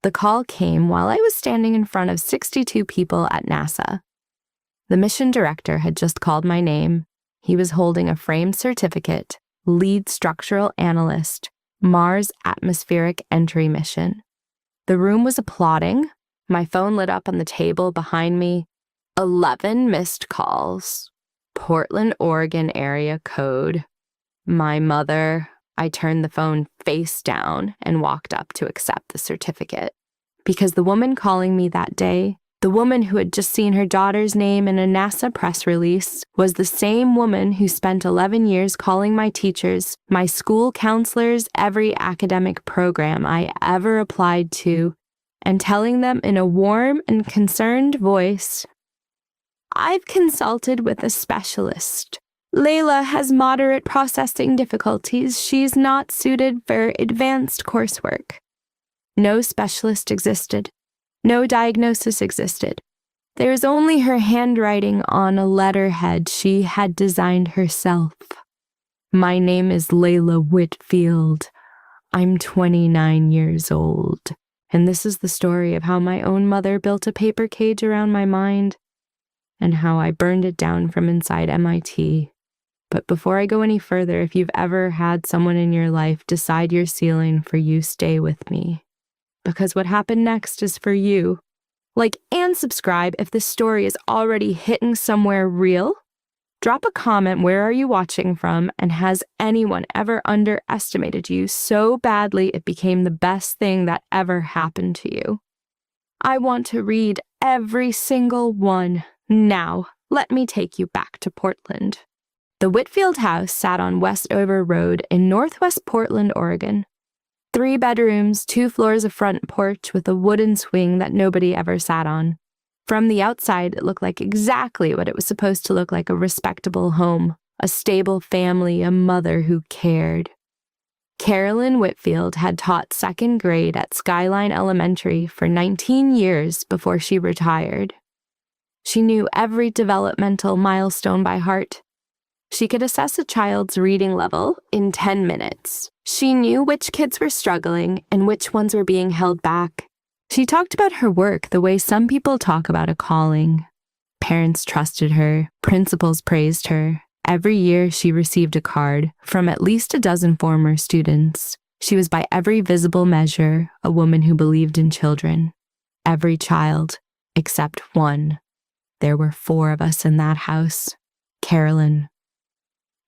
The call came while I was standing in front of 62 people at NASA. The mission director had just called my name. He was holding a framed certificate, lead structural analyst, Mars atmospheric entry mission. The room was applauding. My phone lit up on the table behind me. 11 missed calls. Portland, Oregon area code. My mother. I turned the phone face down and walked up to accept the certificate. Because the woman calling me that day, the woman who had just seen her daughter's name in a NASA press release, was the same woman who spent 11 years calling my teachers, my school counselors, every academic program I ever applied to, and telling them in a warm and concerned voice, "I've consulted with a specialist. Layla has moderate processing difficulties. She's not suited for advanced coursework." No specialist existed. No diagnosis existed. There was only her handwriting on a letterhead she had designed herself. My name is Layla Whitfield. I'm 29 years old. And this is the story of how my own mother built a paper cage around my mind and how I burned it down from inside MIT. But before I go any further, if you've ever had someone in your life decide your ceiling for you, stay with me. Because what happened next is for you. Like and subscribe if this story is already hitting somewhere real. Drop a comment, where are you watching from, and has anyone ever underestimated you so badly it became the best thing that ever happened to you? I want to read every single one. Now, let me take you back to Portland. The Whitfield house sat on Westover Road in northwest Portland, Oregon. 3 bedrooms, 2 floors of front porch with a wooden swing that nobody ever sat on. From the outside, it looked like exactly what it was supposed to look like: a respectable home, a stable family, a mother who cared. Carolyn Whitfield had taught 2nd grade at Skyline Elementary for 19 years before she retired. She knew every developmental milestone by heart. She could assess a child's reading level in 10 minutes. She knew which kids were struggling and which ones were being held back. She talked about her work the way some people talk about a calling. Parents trusted her, principals praised her. Every year she received a card from at least a dozen former students. She was by every visible measure a woman who believed in children. Every child, except one. There were 4 of us in that house. Carolyn.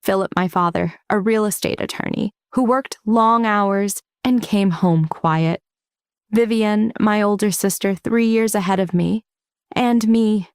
Philip, my father, a real estate attorney, who worked long hours and came home quiet. Vivian, my older sister, 3 years ahead of me. And me.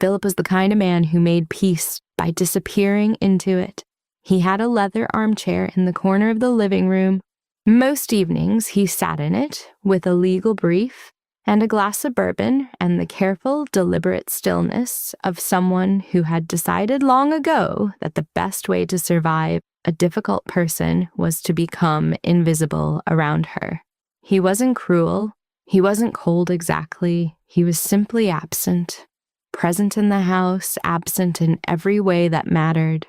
Philip was the kind of man who made peace by disappearing into it. He had a leather armchair in the corner of the living room. Most evenings he sat in it with a legal brief and a glass of bourbon and the careful, deliberate stillness of someone who had decided long ago that the best way to survive a difficult person was to become invisible around her. He wasn't cruel. He wasn't cold exactly. He was simply absent. Present in the house, absent in every way that mattered.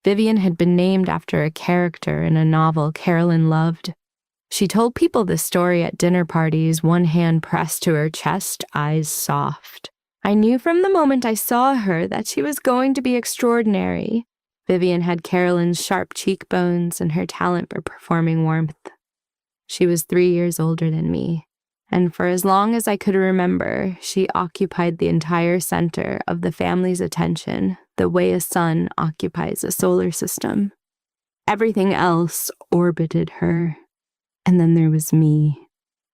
Vivian had been named after a character in a novel Carolyn loved. She told people this story at dinner parties, one hand pressed to her chest, eyes soft. I knew from the moment I saw her that she was going to be extraordinary. Vivian had Carolyn's sharp cheekbones and her talent for performing warmth. She was 3 years older than me, and for as long as I could remember, she occupied the entire center of the family's attention, the way a sun occupies a solar system. Everything else orbited her. And then there was me.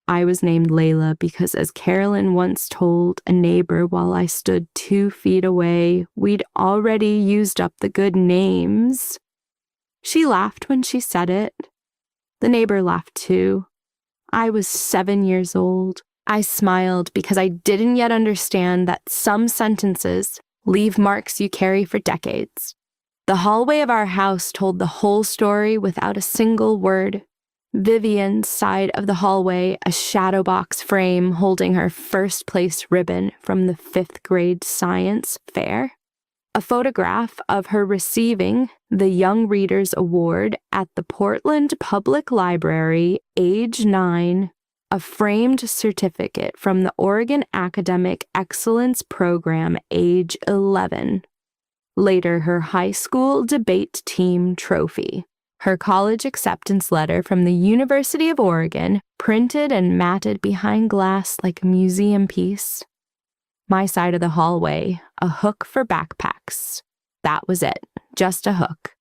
I was named Layla because, as Carolyn once told a neighbor while I stood 2 feet away, we'd already used up the good names. She laughed when she said it. The neighbor laughed too. I was 7 years old. I smiled because I didn't yet understand that some sentences leave marks you carry for decades. The hallway of our house told the whole story without a single word. Vivian's side of the hallway, a shadow box frame holding her first place ribbon from the 5th grade science fair. A photograph of her receiving the Young Readers Award at the Portland Public Library, age 9, a framed certificate from the Oregon Academic Excellence Program, age 11. Later, her high school debate team trophy. Her college acceptance letter from the University of Oregon, printed and matted behind glass like a museum piece. My side of the hallway, a hook for backpacks. That was it, just a hook.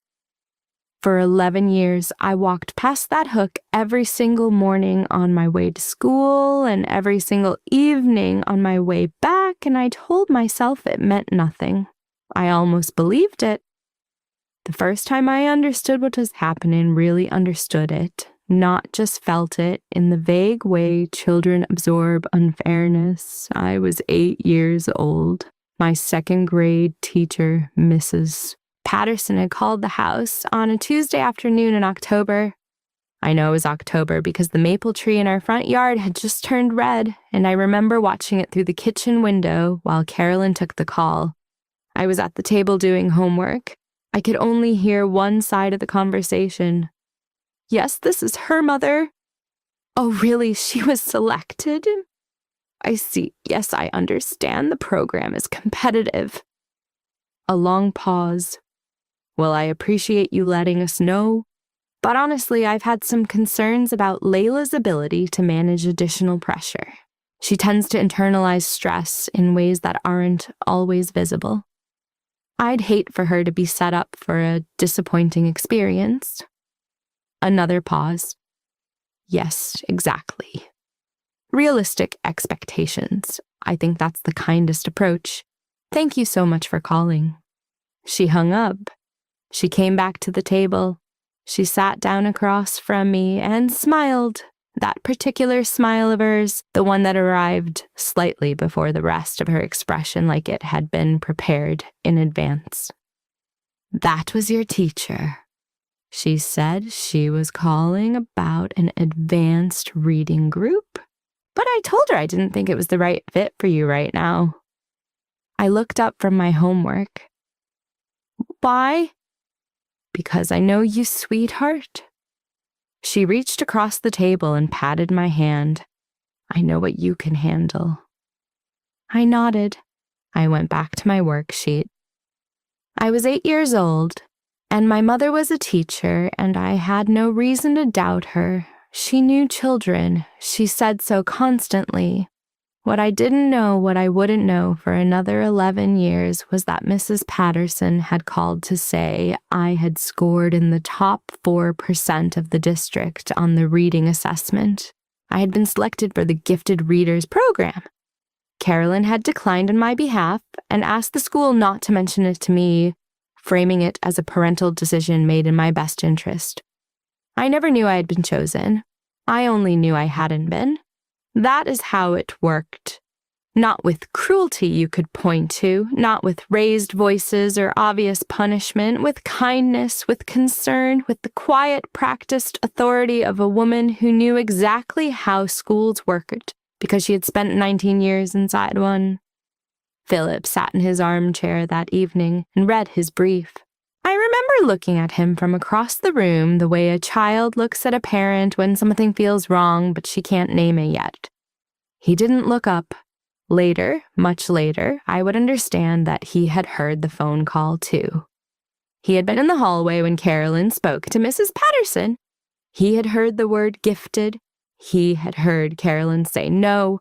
For 11 years, I walked past that hook every single morning on my way to school and every single evening on my way back, and I told myself it meant nothing. I almost believed it. The first time I understood what was happening, really understood it, not just felt it in the vague way children absorb unfairness, I was 8 years old. My second grade teacher, Mrs. Patterson, had called the house on a Tuesday afternoon in October. I know it was October because the maple tree in our front yard had just turned red, and I remember watching it through the kitchen window while Carolyn took the call. I was at the table doing homework. I could only hear one side of the conversation. Yes, this is her mother. Oh, really? She was selected? I see. Yes, I understand. The program is competitive. A long pause. Well, I appreciate you letting us know, but honestly, I've had some concerns about Layla's ability to manage additional pressure. She tends to internalize stress in ways that aren't always visible. I'd hate for her to be set up for a disappointing experience. Another pause. Yes, exactly. Realistic expectations. I think that's the kindest approach. Thank you so much for calling. She hung up. She came back to the table. She sat down across from me and smiled. That particular smile of hers, the one that arrived slightly before the rest of her expression, like it had been prepared in advance. That was your teacher. She said she was calling about an advanced reading group, but I told her I didn't think it was the right fit for you right now. I looked up from my homework. Why? Because I know you, sweetheart. She reached across the table and patted my hand. I know what you can handle. I nodded. I went back to my worksheet. I was 8 years old, and my mother was a teacher, and I had no reason to doubt her. She knew children. She said so constantly. What I didn't know, what I wouldn't know for another 11 years, was that Mrs. Patterson had called to say I had scored in the top 4% of the district on the reading assessment. I had been selected for the Gifted Readers program. Carolyn had declined on my behalf and asked the school not to mention it to me, framing it as a parental decision made in my best interest. I never knew I had been chosen. I only knew I hadn't been. That is how it worked. Not with cruelty you could point to, not with raised voices or obvious punishment, with kindness, with concern, with the quiet, practiced authority of a woman who knew exactly how schools worked because she had spent 19 years inside one. Philip sat in his armchair that evening and read his brief. I remember looking at him from across the room the way a child looks at a parent when something feels wrong but she can't name it yet. He didn't look up. Later, much later, I would understand that he had heard the phone call too. He had been in the hallway when Carolyn spoke to Mrs. Patterson. He had heard the word gifted. He had heard Carolyn say no.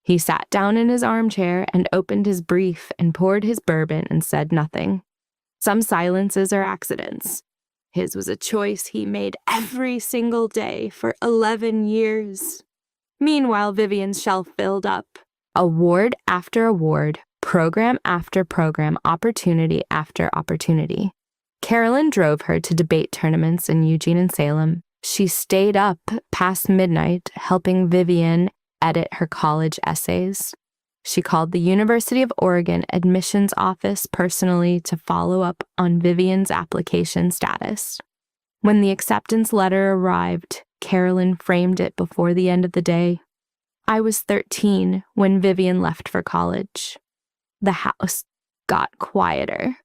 He sat down in his armchair and opened his brief and poured his bourbon and said nothing. Some silences are accidents. His was a choice he made every single day for 11 years. Meanwhile, Vivian's shelf filled up. Award after award, program after program, opportunity after opportunity. Carolyn drove her to debate tournaments in Eugene and Salem. She stayed up past midnight helping Vivian edit her college essays. She called the University of Oregon admissions office personally to follow up on Vivian's application status. When the acceptance letter arrived, Carolyn framed it before the end of the day. I was 13 when Vivian left for college. The house got quieter.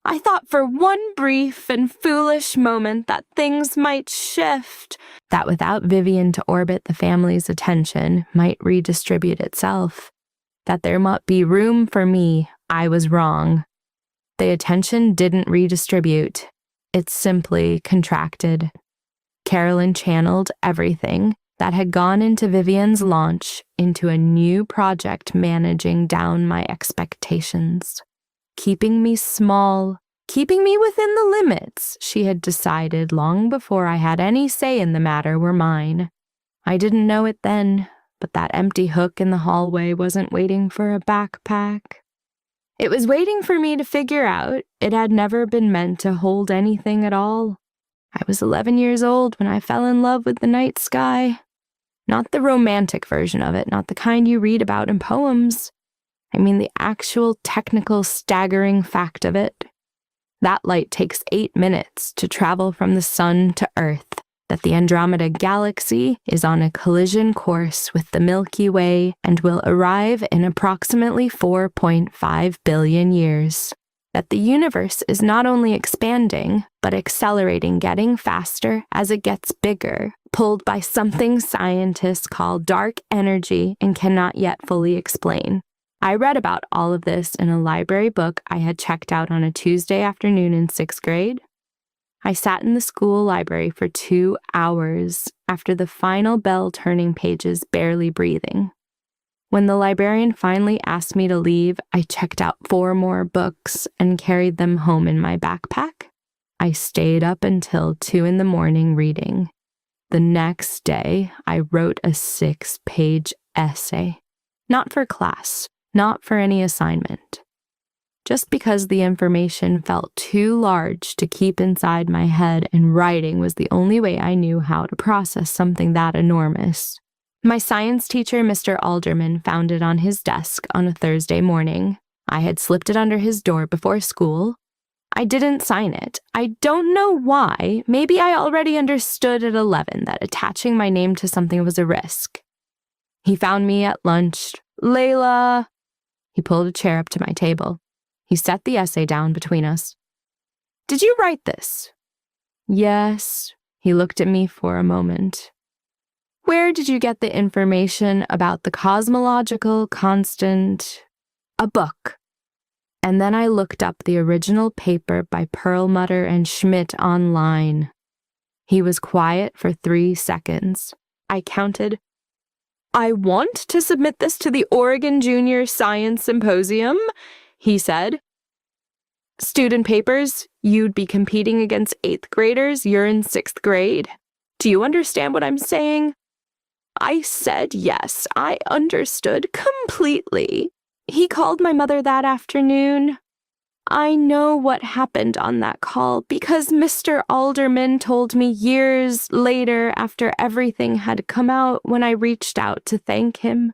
I thought for one brief and foolish moment that things might shift, that without Vivian to orbit the family's attention might redistribute itself, that there might be room for me. I was wrong. The attention didn't redistribute. It simply contracted. Carolyn channeled everything that had gone into Vivian's launch into a new project managing down my expectations, keeping me small, keeping me within the limits she had decided long before I had any say in the matter were mine. I didn't know it then, but that empty hook in the hallway wasn't waiting for a backpack. It was waiting for me to figure out it had never been meant to hold anything at all. I was 11 years old when I fell in love with the night sky. Not the romantic version of it, not the kind you read about in poems. I mean the actual technical staggering fact of it. That light takes 8 minutes to travel from the sun to Earth, that the Andromeda Galaxy is on a collision course with the Milky Way and will arrive in approximately 4.5 billion years. That the universe is not only expanding, but accelerating, getting faster as it gets bigger, pulled by something scientists call dark energy and cannot yet fully explain. I read about all of this in a library book I had checked out on a Tuesday afternoon in 6th grade. I sat in the school library for 2 hours after the final bell turning pages, barely breathing. When the librarian finally asked me to leave, I checked out 4 more books and carried them home in my backpack. I stayed up until 2 in the morning reading. The next day, I wrote a 6-page essay. Not for class, not for any assignment. Just because the information felt too large to keep inside my head, and writing was the only way I knew how to process something that enormous. My science teacher, Mr. Alderman, found it on his desk on a Thursday morning. I had slipped it under his door before school. I didn't sign it. I don't know why. Maybe I already understood at 11 that attaching my name to something was a risk. He found me at lunch. "Layla." He pulled a chair up to my table. He set the essay down between us. "Did you write this?" "Yes." He looked at me for a moment. "Where did you get the information about the cosmological constant?" "A book." And then I looked up the original paper by Perlmutter and Schmidt online. He was quiet for 3 seconds. I counted. "I want to submit this to the Oregon Junior Science Symposium," he said. "Student papers, you'd be competing against 8th graders, you're in 6th grade. Do you understand what I'm saying?" I said yes, I understood completely. He called my mother that afternoon. I know what happened on that call because Mr. Alderman told me years later after everything had come out when I reached out to thank him.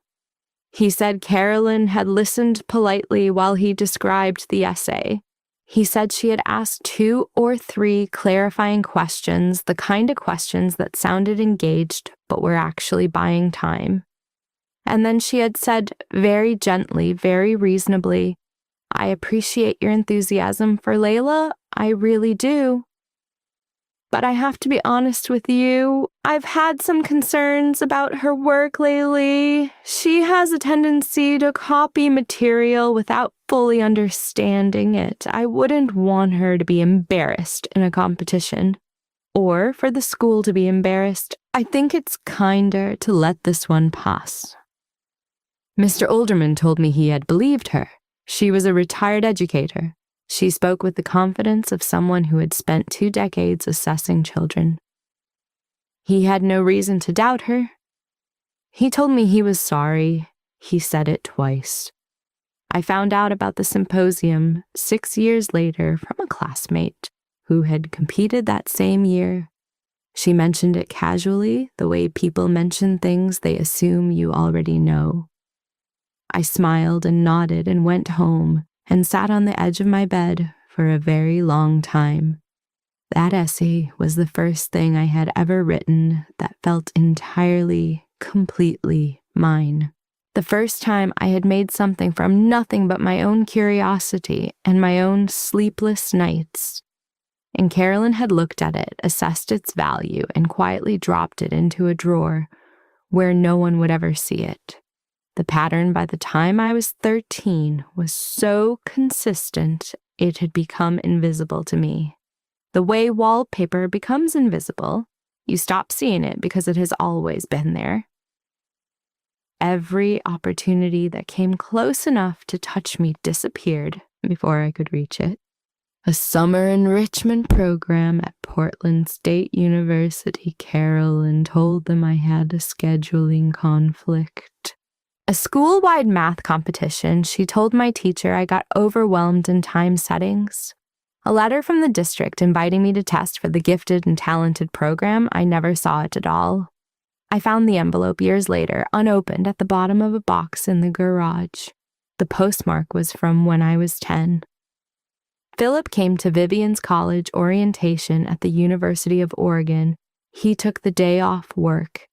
He said Carolyn had listened politely while he described the essay. He said she had asked 2 or 3 clarifying questions, the kind of questions that sounded engaged but were actually buying time. And then she had said very gently, very reasonably, "I appreciate your enthusiasm for Layla, I really do. But I have to be honest with you, I've had some concerns about her work lately. She has a tendency to copy material without fully understanding it. I wouldn't want her to be embarrassed in a competition, or for the school to be embarrassed. I think it's kinder to let this one pass." Mr. Alderman told me he had believed her. She was a retired educator. She spoke with the confidence of someone who had spent 2 decades assessing children. He had no reason to doubt her. He told me he was sorry. He said it twice. I found out about the symposium 6 years later from a classmate who had competed that same year. She mentioned it casually, the way people mention things they assume you already know. I smiled and nodded and went home and sat on the edge of my bed for a very long time. That essay was the first thing I had ever written that felt entirely, completely mine. The first time I had made something from nothing but my own curiosity and my own sleepless nights. And Carolyn had looked at it, assessed its value, and quietly dropped it into a drawer where no one would ever see it. The pattern by the time I was 13 was so consistent it had become invisible to me. The way wallpaper becomes invisible, you stop seeing it because it has always been there. Every opportunity that came close enough to touch me disappeared before I could reach it. A summer enrichment program at Portland State University, Carolyn told them I had a scheduling conflict. A school-wide math competition, she told my teacher I got overwhelmed in time settings. A letter from the district inviting me to test for the gifted and talented program, I never saw it at all. I found the envelope years later, unopened at the bottom of a box in the garage. The postmark was from when I was 10. Philip came to Vivian's college orientation at the University of Oregon. He took the day off work.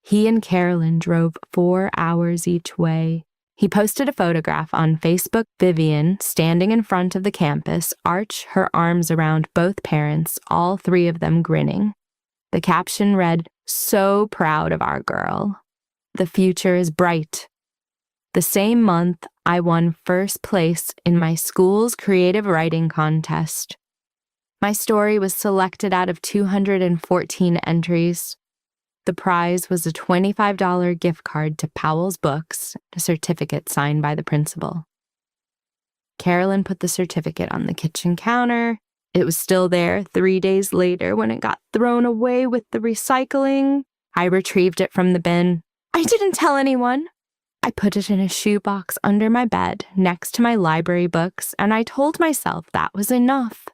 He and Carolyn drove 4 hours each way. He posted a photograph on Facebook. Vivian, standing in front of the campus, arched her arms around both parents, all 3 of them grinning. The caption read, "So proud of our girl. The future is bright." The same month, I won first place in my school's creative writing contest. My story was selected out of 214 entries. The prize was a $25 gift card to Powell's Books, a certificate signed by the principal. Carolyn put the certificate on the kitchen counter. It was still there 3 days later when it got thrown away with the recycling. I retrieved it from the bin. I didn't tell anyone. I put it in a shoebox under my bed next to my library books, and I told myself that was enough,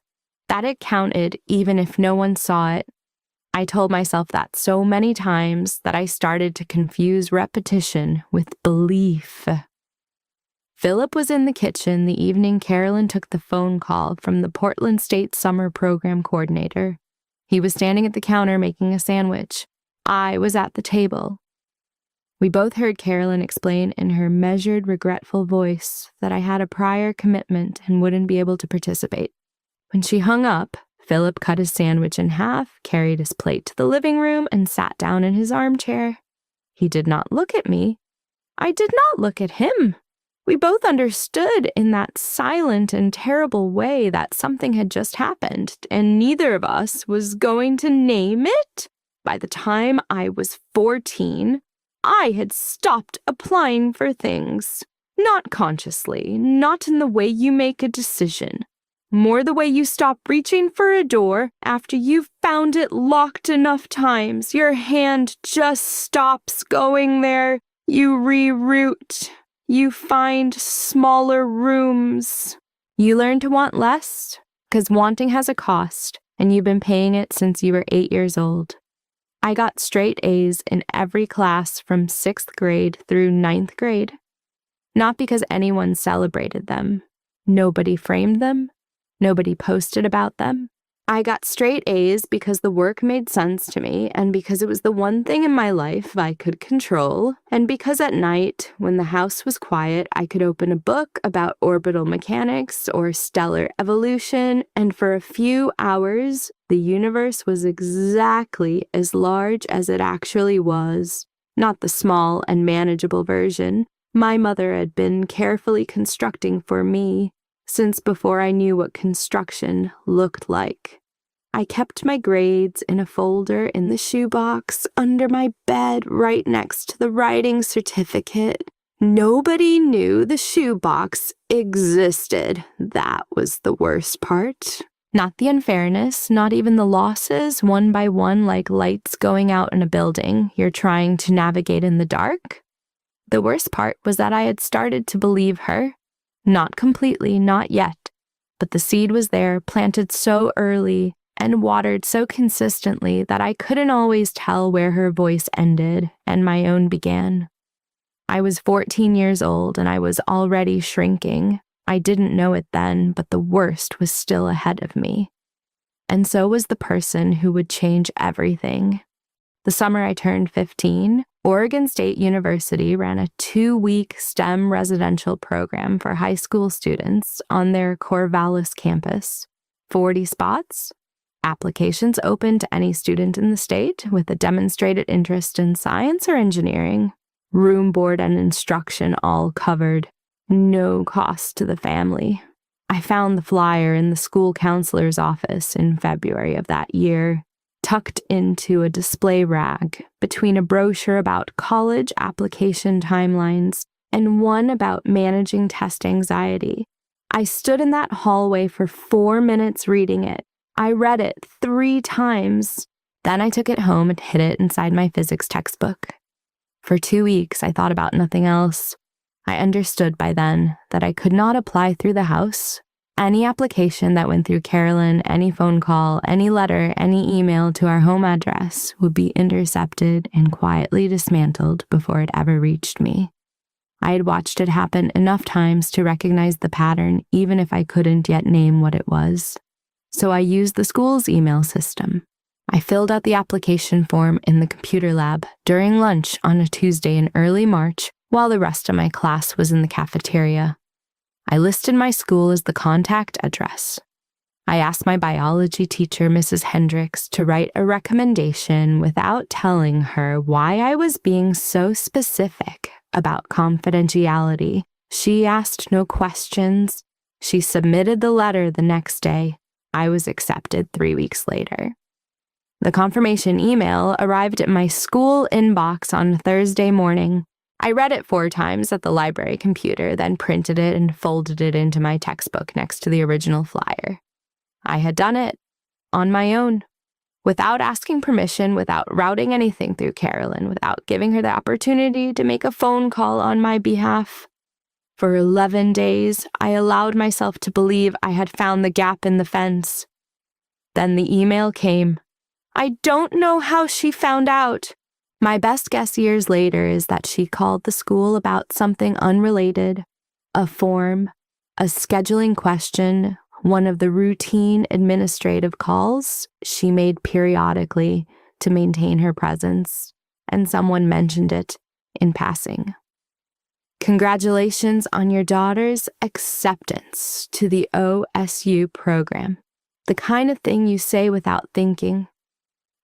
that it counted even if no one saw it. I told myself that so many times that I started to confuse repetition with belief. Philip was in the kitchen the evening Carolyn took the phone call from the Portland State Summer Program Coordinator. He was standing at the counter making a sandwich. I was at the table. We both heard Carolyn explain in her measured, regretful voice that I had a prior commitment and wouldn't be able to participate. When she hung up, Philip cut his sandwich in half, carried his plate to the living room, and sat down in his armchair. He did not look at me. I did not look at him. We both understood in that silent and terrible way that something had just happened, and neither of us was going to name it. By the time I was 14, I had stopped applying for things. Not consciously, not in the way you make a decision. More the way you stop reaching for a door after you've found it locked enough times. Your hand just stops going there. You reroute. You find smaller rooms. You learn to want less, because wanting has a cost, and you've been paying it since you were 8 years old. I got straight A's in every class from 6th grade through 9th grade. Not because anyone celebrated them. Nobody framed them. Nobody posted about them. I got straight A's because the work made sense to me, and because it was the one thing in my life I could control, and because at night, when the house was quiet, I could open a book about orbital mechanics or stellar evolution, and for a few hours, the universe was exactly as large as it actually was, not the small and manageable version my mother had been carefully constructing for me since before I knew what construction looked like. I kept my grades in a folder in the shoebox under my bed right next to the writing certificate. Nobody knew the shoebox existed. That was the worst part. Not the unfairness, not even the losses, one by one like lights going out in a building you're trying to navigate in the dark. The worst part was that I had started to believe her. Not completely, not yet, but the seed was there, planted so early and watered so consistently that I couldn't always tell where her voice ended and my own began. I was 14 years old and I was already shrinking. I didn't know it then, but the worst was still ahead of me. And so was the person who would change everything. The summer I turned 15, Oregon State University ran a 2-week STEM residential program for high school students on their Corvallis campus. 40 spots. Applications open to any student in the state with a demonstrated interest in science or engineering. Room, board, and instruction all covered. No cost to the family. I found the flyer in the school counselor's office in February of that year, tucked into a display rack between a brochure about college application timelines and one about managing test anxiety. I stood in that hallway for 4 minutes reading it. I read it 3 times. Then I took it home and hid it inside my physics textbook. For 2 weeks, I thought about nothing else. I understood by then that I could not apply through the house. Any application that went through Carolyn, any phone call, any letter, any email to our home address would be intercepted and quietly dismantled before it ever reached me. I had watched it happen enough times to recognize the pattern, even if I couldn't yet name what it was. So I used the school's email system. I filled out the application form in the computer lab during lunch on a Tuesday in early March while the rest of my class was in the cafeteria. I listed my school as the contact address. I asked my biology teacher, Mrs. Hendricks, to write a recommendation without telling her why I was being so specific about confidentiality. She asked no questions. She submitted the letter the next day. I was accepted 3 weeks later. The confirmation email arrived at my school inbox on Thursday morning. I read it 4 times at the library computer, then printed it and folded it into my textbook next to the original flyer. I had done it on my own, without asking permission, without routing anything through Carolyn, without giving her the opportunity to make a phone call on my behalf. For 11 days, I allowed myself to believe I had found the gap in the fence. Then the email came. I don't know how she found out. My best guess years later is that she called the school about something unrelated, a form, a scheduling question, one of the routine administrative calls she made periodically to maintain her presence, and someone mentioned it in passing. Congratulations on your daughter's acceptance to the OSU program. The kind of thing you say without thinking.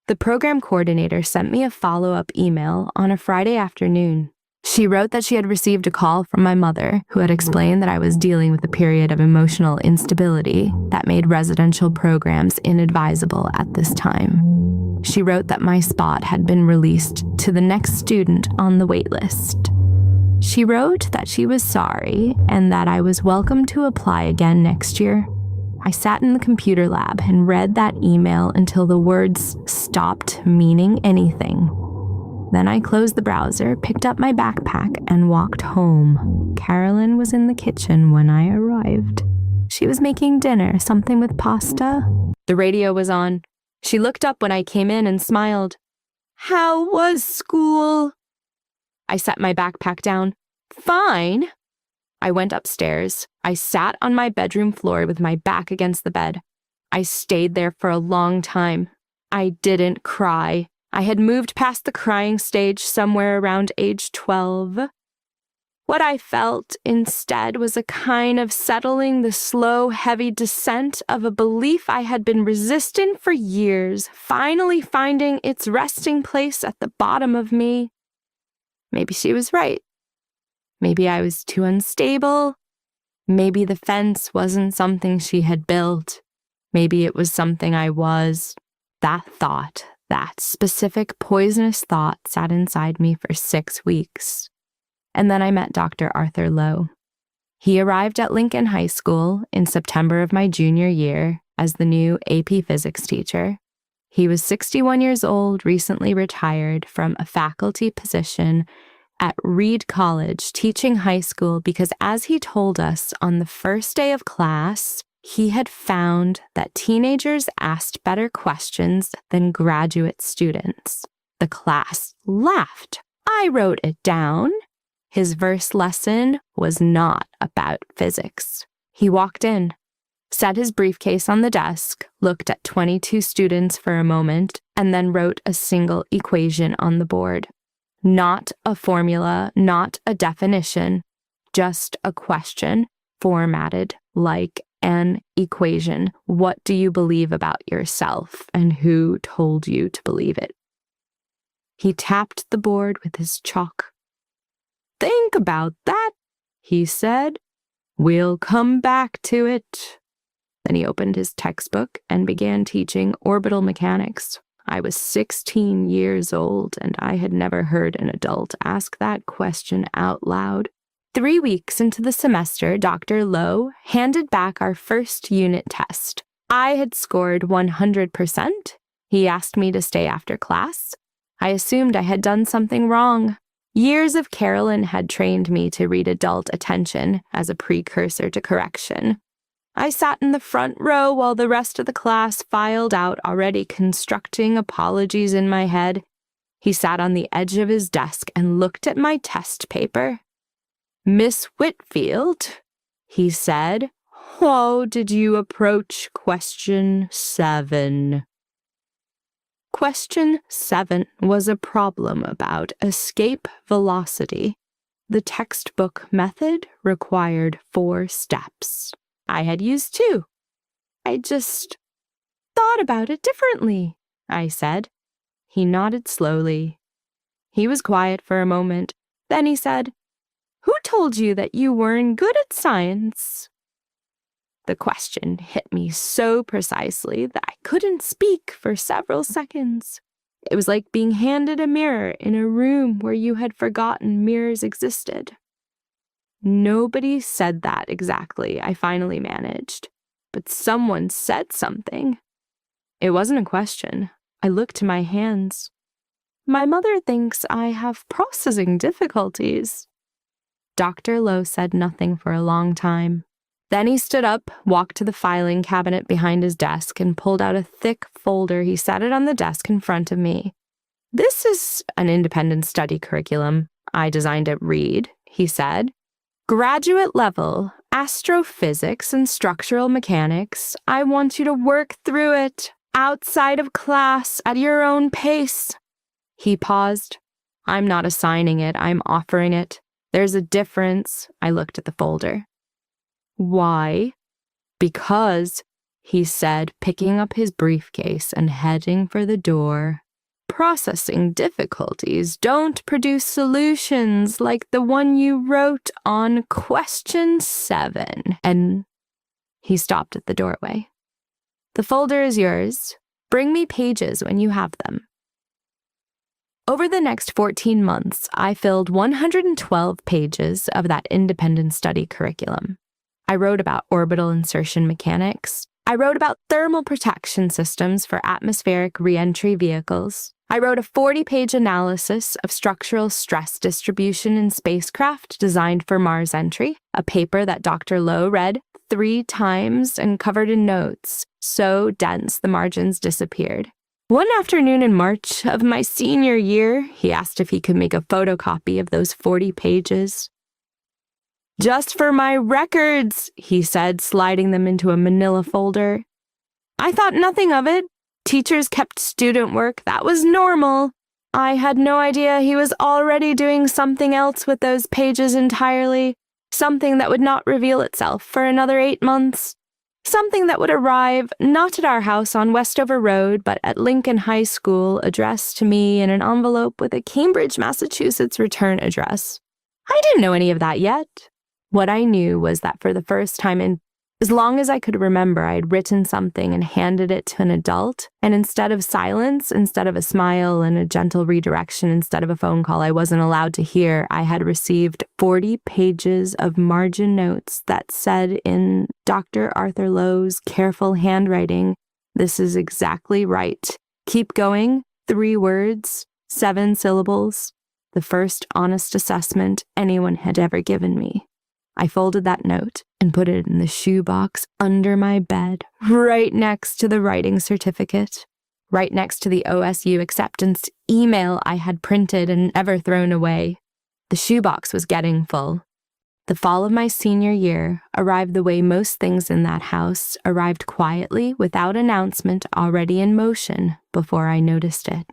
The program coordinator sent me a follow-up email on a Friday afternoon. She wrote that she had received a call from my mother, who had explained that I was dealing with a period of emotional instability that made residential programs inadvisable at this time. She wrote that my spot had been released to the next student on the wait list. She wrote that she was sorry and that I was welcome to apply again next year. I sat in the computer lab and read that email until the words stopped meaning anything. Then I closed the browser, picked up my backpack, and walked home. Carolyn was in the kitchen when I arrived. She was making dinner, something with pasta. The radio was on. She looked up when I came in and smiled. How was school? I set my backpack down. Fine. I went upstairs. I sat on my bedroom floor with my back against the bed. I stayed there for a long time. I didn't cry. I had moved past the crying stage somewhere around age 12. What I felt instead was a kind of settling the slow, heavy descent of a belief I had been resistant for years, finally finding its resting place at the bottom of me. Maybe she was right. Maybe I was too unstable. Maybe the fence wasn't something she had built. Maybe it was something I was. That thought, that specific poisonous thought sat inside me for 6 weeks. And then I met Dr. Arthur Lowe. He arrived at Lincoln High School in September of my junior year as the new AP Physics teacher. He was 61 years old, recently retired from a faculty position at Reed College teaching high school because, as he told us on the first day of class, he had found that teenagers asked better questions than graduate students. The class laughed. I wrote it down. His verse lesson was not about physics. He walked in, set his briefcase on the desk, looked at 22 students for a moment, and then wrote a single equation on the board. Not a formula, not a definition, just a question formatted like an equation. What do you believe about yourself, and who told you to believe it? He tapped the board with his chalk. Think about that, he said. We'll come back to it. Then he opened his textbook and began teaching orbital mechanics. I was 16 years old, and I had never heard an adult ask that question out loud. 3 weeks into the semester, Dr. Lowe handed back our first unit test. I had scored 100%. He asked me to stay after class. I assumed I had done something wrong. Years of Carolyn had trained me to read adult attention as a precursor to correction. I sat in the front row while the rest of the class filed out, already constructing apologies in my head. He sat on the edge of his desk and looked at my test paper. Miss Whitfield, he said, how did you approach question 7? Question 7 was a problem about escape velocity. The textbook method required 4 steps. I had used 2. I just thought about it differently, I said. He nodded slowly. He was quiet for a moment. Then he said, who told you that you weren't good at science? The question hit me so precisely that I couldn't speak for several seconds. It was like being handed a mirror in a room where you had forgotten mirrors existed. Nobody said that exactly, I finally managed. But someone said something. It wasn't a question. I looked to my hands. My mother thinks I have processing difficulties. Dr. Lowe said nothing for a long time. Then he stood up, walked to the filing cabinet behind his desk, and pulled out a thick folder. He set it on the desk in front of me. This is an independent study curriculum I designed at Reed, he said. Graduate level, astrophysics and structural mechanics. I want you to work through it, outside of class, at your own pace. He paused. I'm not assigning it, I'm offering it. There's a difference. I looked at the folder. Why? Because, he said, picking up his briefcase and heading for the door. Processing difficulties don't produce solutions like the one you wrote on question 7. And he stopped at the doorway. The folder is yours. Bring me pages when you have them. Over the next 14 months, I filled 112 pages of that independent study curriculum. I wrote about orbital insertion mechanics. I wrote about thermal protection systems for atmospheric re-entry vehicles. I wrote a 40-page analysis of structural stress distribution in spacecraft designed for Mars entry, a paper that Dr. Lowe read 3 times and covered in notes, so dense the margins disappeared. One afternoon in March of my senior year, he asked if he could make a photocopy of those 40 pages. Just for my records, he said, sliding them into a manila folder. I thought nothing of it. Teachers kept student work. That was normal. I had no idea he was already doing something else with those pages entirely. Something that would not reveal itself for another 8 months. Something that would arrive not at our house on Westover Road, but at Lincoln High School, addressed to me in an envelope with a Cambridge, Massachusetts return address. I didn't know any of that yet. What I knew was that for the first time in as long as I could remember, I had written something and handed it to an adult, and instead of silence, instead of a smile and a gentle redirection, instead of a phone call I wasn't allowed to hear, I had received 40 pages of margin notes that said in Dr. Arthur Lowe's careful handwriting, "This is exactly right. Keep going. 3 words, 7 syllables. The first honest assessment anyone had ever given me." I folded that note and put it in the shoebox under my bed, right next to the writing certificate, right next to the OSU acceptance email I had printed and never thrown away. The shoebox was getting full. The fall of my senior year arrived the way most things in that house arrived, quietly, without announcement, already in motion before I noticed it.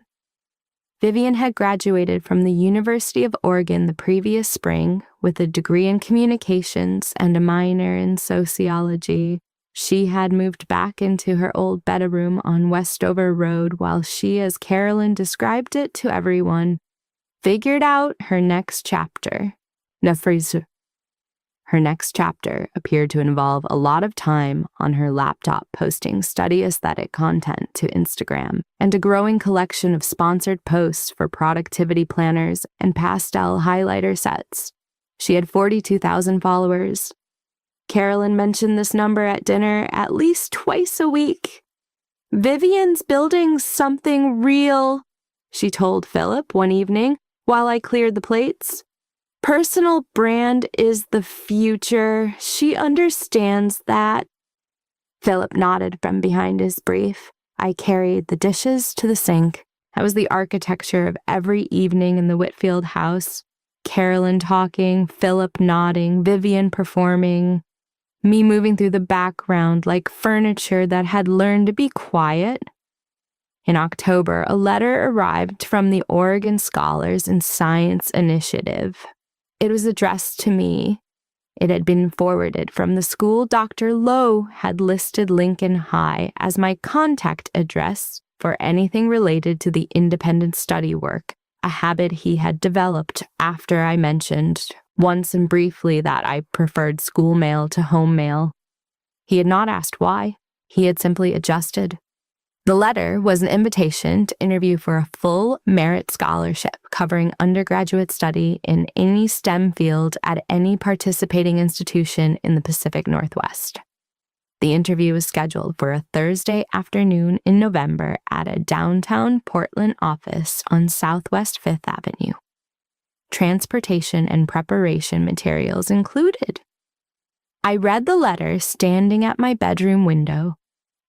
Vivian had graduated from the University of Oregon the previous spring with a degree in communications and a minor in sociology. She had moved back into her old bedroom on Westover Road while she, as Carolyn described it to everyone, figured out her next chapter. Her next chapter appeared to involve a lot of time on her laptop posting study aesthetic content to Instagram and a growing collection of sponsored posts for productivity planners and pastel highlighter sets. She had 42,000 followers. Carolyn mentioned this number at dinner at least twice a week. "Vivian's building something real," she told Philip one evening while I cleared the plates. "Personal brand is the future. She understands that." Philip nodded from behind his brief. I carried the dishes to the sink. That was the architecture of every evening in the Whitfield house. Carolyn talking, Philip nodding, Vivian performing, me moving through the background like furniture that had learned to be quiet. In October, a letter arrived from the Oregon Scholars in Science Initiative. It was addressed to me. It had been forwarded from the school Dr. Lowe had listed Lincoln High as my contact address for anything related to the independent study work, a habit he had developed after I mentioned once and briefly that I preferred school mail to home mail. He had not asked why. He had simply adjusted. The letter was an invitation to interview for a full merit scholarship covering undergraduate study in any STEM field at any participating institution in the Pacific Northwest. The interview was scheduled for a Thursday afternoon in November at a downtown Portland office on Southwest 5th Avenue. Transportation and preparation materials included. I read the letter standing at my bedroom window.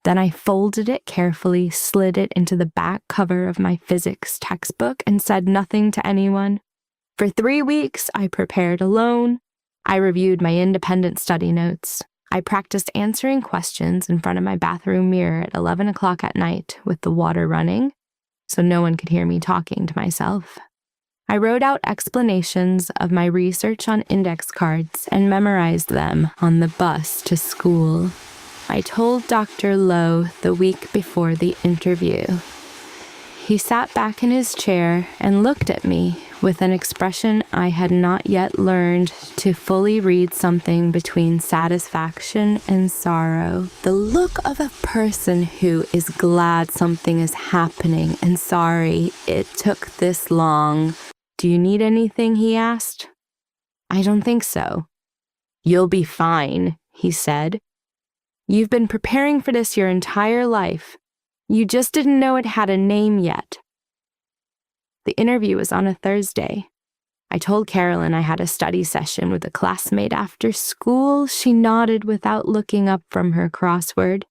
Then I folded it carefully, slid it into the back cover of my physics textbook, and said nothing to anyone. For 3 weeks, I prepared alone. I reviewed my independent study notes. I practiced answering questions in front of my bathroom mirror at 11 o'clock at night with the water running, so no one could hear me talking to myself. I wrote out explanations of my research on index cards and memorized them on the bus to school. I told Dr. Lowe the week before the interview. He sat back in his chair and looked at me with an expression I had not yet learned to fully read, something between satisfaction and sorrow. The look of a person who is glad something is happening and sorry it took this long. "Do you need anything?" he asked. "I don't think so." "You'll be fine," he said. "You've been preparing for this your entire life. You just didn't know it had a name yet." The interview was on a Thursday. I told Carolyn I had a study session with a classmate after school. She nodded without looking up from her crossword.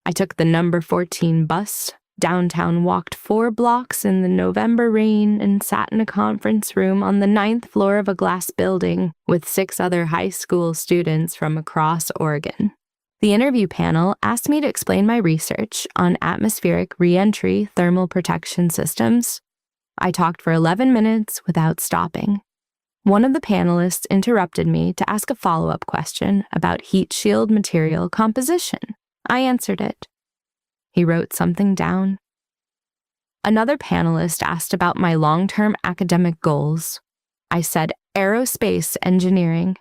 I took the number 14 bus, downtown, walked 4 blocks in the November rain, and sat in a conference room on the 9th floor of a glass building with 6 other high school students from across Oregon. The interview panel asked me to explain my research on atmospheric re-entry thermal protection systems. I talked for 11 minutes without stopping. One of the panelists interrupted me to ask a follow-up question about heat shield material composition. I answered it. He wrote something down. Another panelist asked about my long-term academic goals. I said aerospace engineering.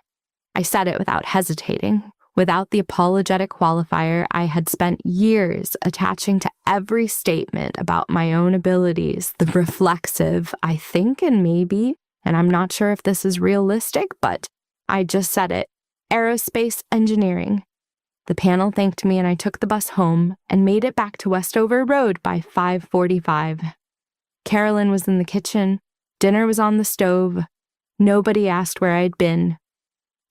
I said it without hesitating, without the apologetic qualifier I had spent years attaching to every statement about my own abilities, the reflexive, I think and maybe, and I'm not sure if this is realistic, but I just said it, aerospace engineering. The panel thanked me and I took the bus home and made it back to Westover Road by 5:45. Carolyn was in the kitchen. Dinner was on the stove. Nobody asked where I'd been.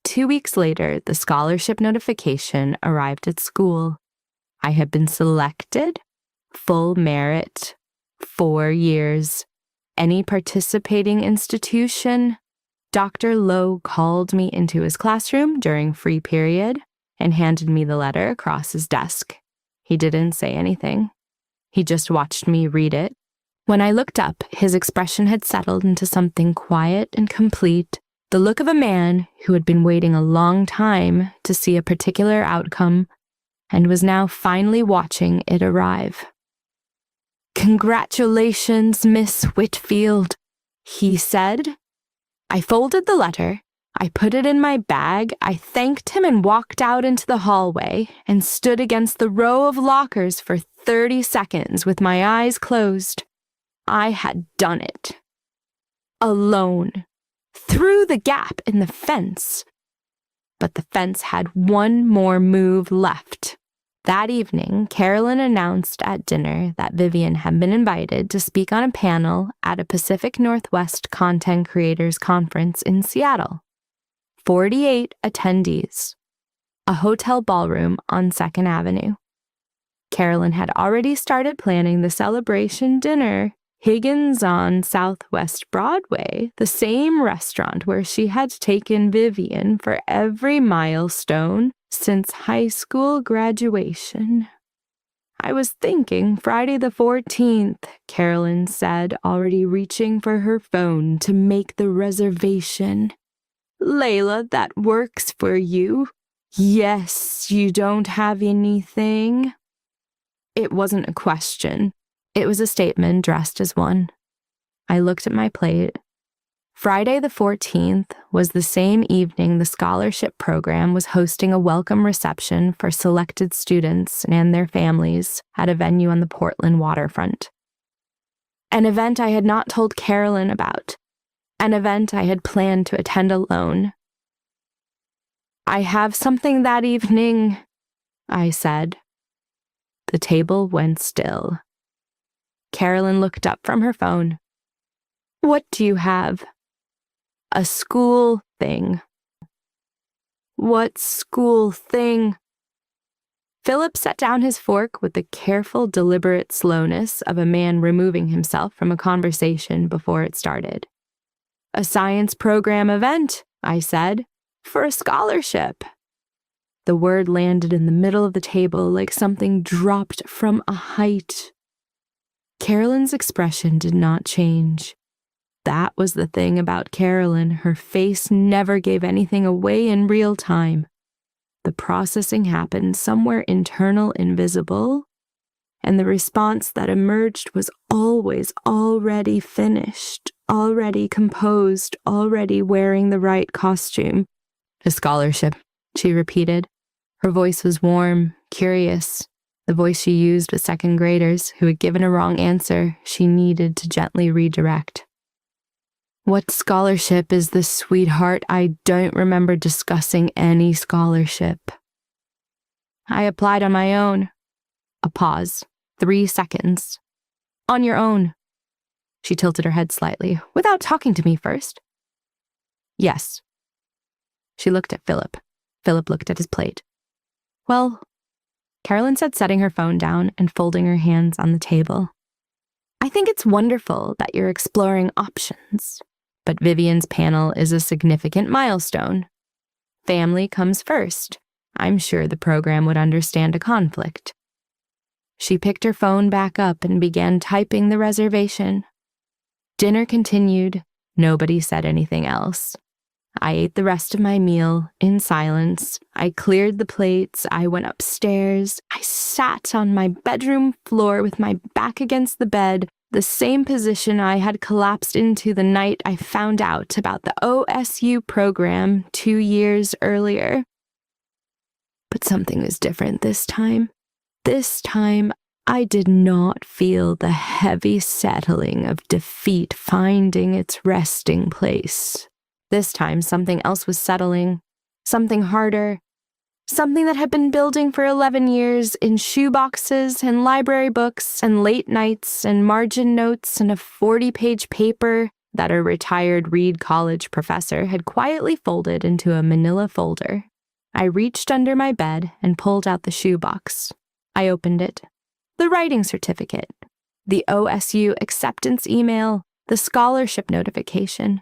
2 weeks later, the scholarship notification arrived at school. I had been selected, full merit, 4 years, any participating institution. Dr. Lowe called me into his classroom during free period and handed me the letter across his desk. He didn't say anything. He just watched me read it, When I looked up, his expression had settled into something quiet and complete, the look of a man who had been waiting a long time to see a particular outcome and was now finally watching it arrive. "Congratulations, Miss Whitfield," he said. I folded the letter, I put it in my bag, I thanked him and walked out into the hallway and stood against the row of lockers for 30 seconds with my eyes closed. I had done it. Alone. Through the gap in the fence. But the fence had one more move left. That evening, Carolyn announced at dinner that Vivian had been invited to speak on a panel at a Pacific Northwest Content Creators Conference in Seattle. 48 attendees. A hotel ballroom on 2nd Avenue. Carolyn had already started planning the celebration dinner. Higgins on Southwest Broadway, the same restaurant where she had taken Vivian for every milestone since high school graduation. "I was thinking Friday the 14th, Carolyn said, already reaching for her phone to make the reservation. "Layla, that works for you? Yes, you don't have anything?" It wasn't a question. It was a statement dressed as one. I looked at my plate. Friday the 14th was the same evening the scholarship program was hosting a welcome reception for selected students and their families at a venue on the Portland waterfront. An event I had not told Carolyn about. An event I had planned to attend alone. "I have something that evening," I said. The table went still. Carolyn looked up from her phone. "What do you have?" "A school thing." "What school thing?" Philip set down his fork with the careful, deliberate slowness of a man removing himself from a conversation before it started. "A science program event," I said, "for a scholarship." The word landed in the middle of the table like something dropped from a height. Carolyn's expression did not change. That was the thing about Carolyn. Her face never gave anything away in real time. The processing happened somewhere internal and visible, and the response that emerged was always already finished, already composed, already wearing the right costume. "A scholarship," she repeated. Her voice was warm, curious, the voice she used with second graders who had given a wrong answer she needed to gently redirect. "What scholarship is this, sweetheart? I don't remember discussing any scholarship." "I applied on my own." A pause. 3 seconds. "On your own." She tilted her head slightly, "Without talking to me first." "Yes." She looked at Philip. Philip looked at his plate. "Well," Carolyn said, setting her phone down and folding her hands on the table, "I think it's wonderful that you're exploring options, but Vivian's panel is a significant milestone. Family comes first. I'm sure the program would understand a conflict." She picked her phone back up and began typing the reservation. Dinner continued. Nobody said anything else. I ate the rest of my meal in silence. I cleared the plates. I went upstairs. I sat on my bedroom floor with my back against the bed, the same position I had collapsed into the night I found out about the OSU program 2 years earlier. But something was different this time. This time, I did not feel the heavy settling of defeat finding its resting place. This time, something else was settling, something harder, something that had been building for 11 years in shoeboxes and library books and late nights and margin notes and a 40-page paper that a retired Reed College professor had quietly folded into a manila folder. I reached under my bed and pulled out the shoebox. I opened it. The writing certificate, the OSU acceptance email, the scholarship notification.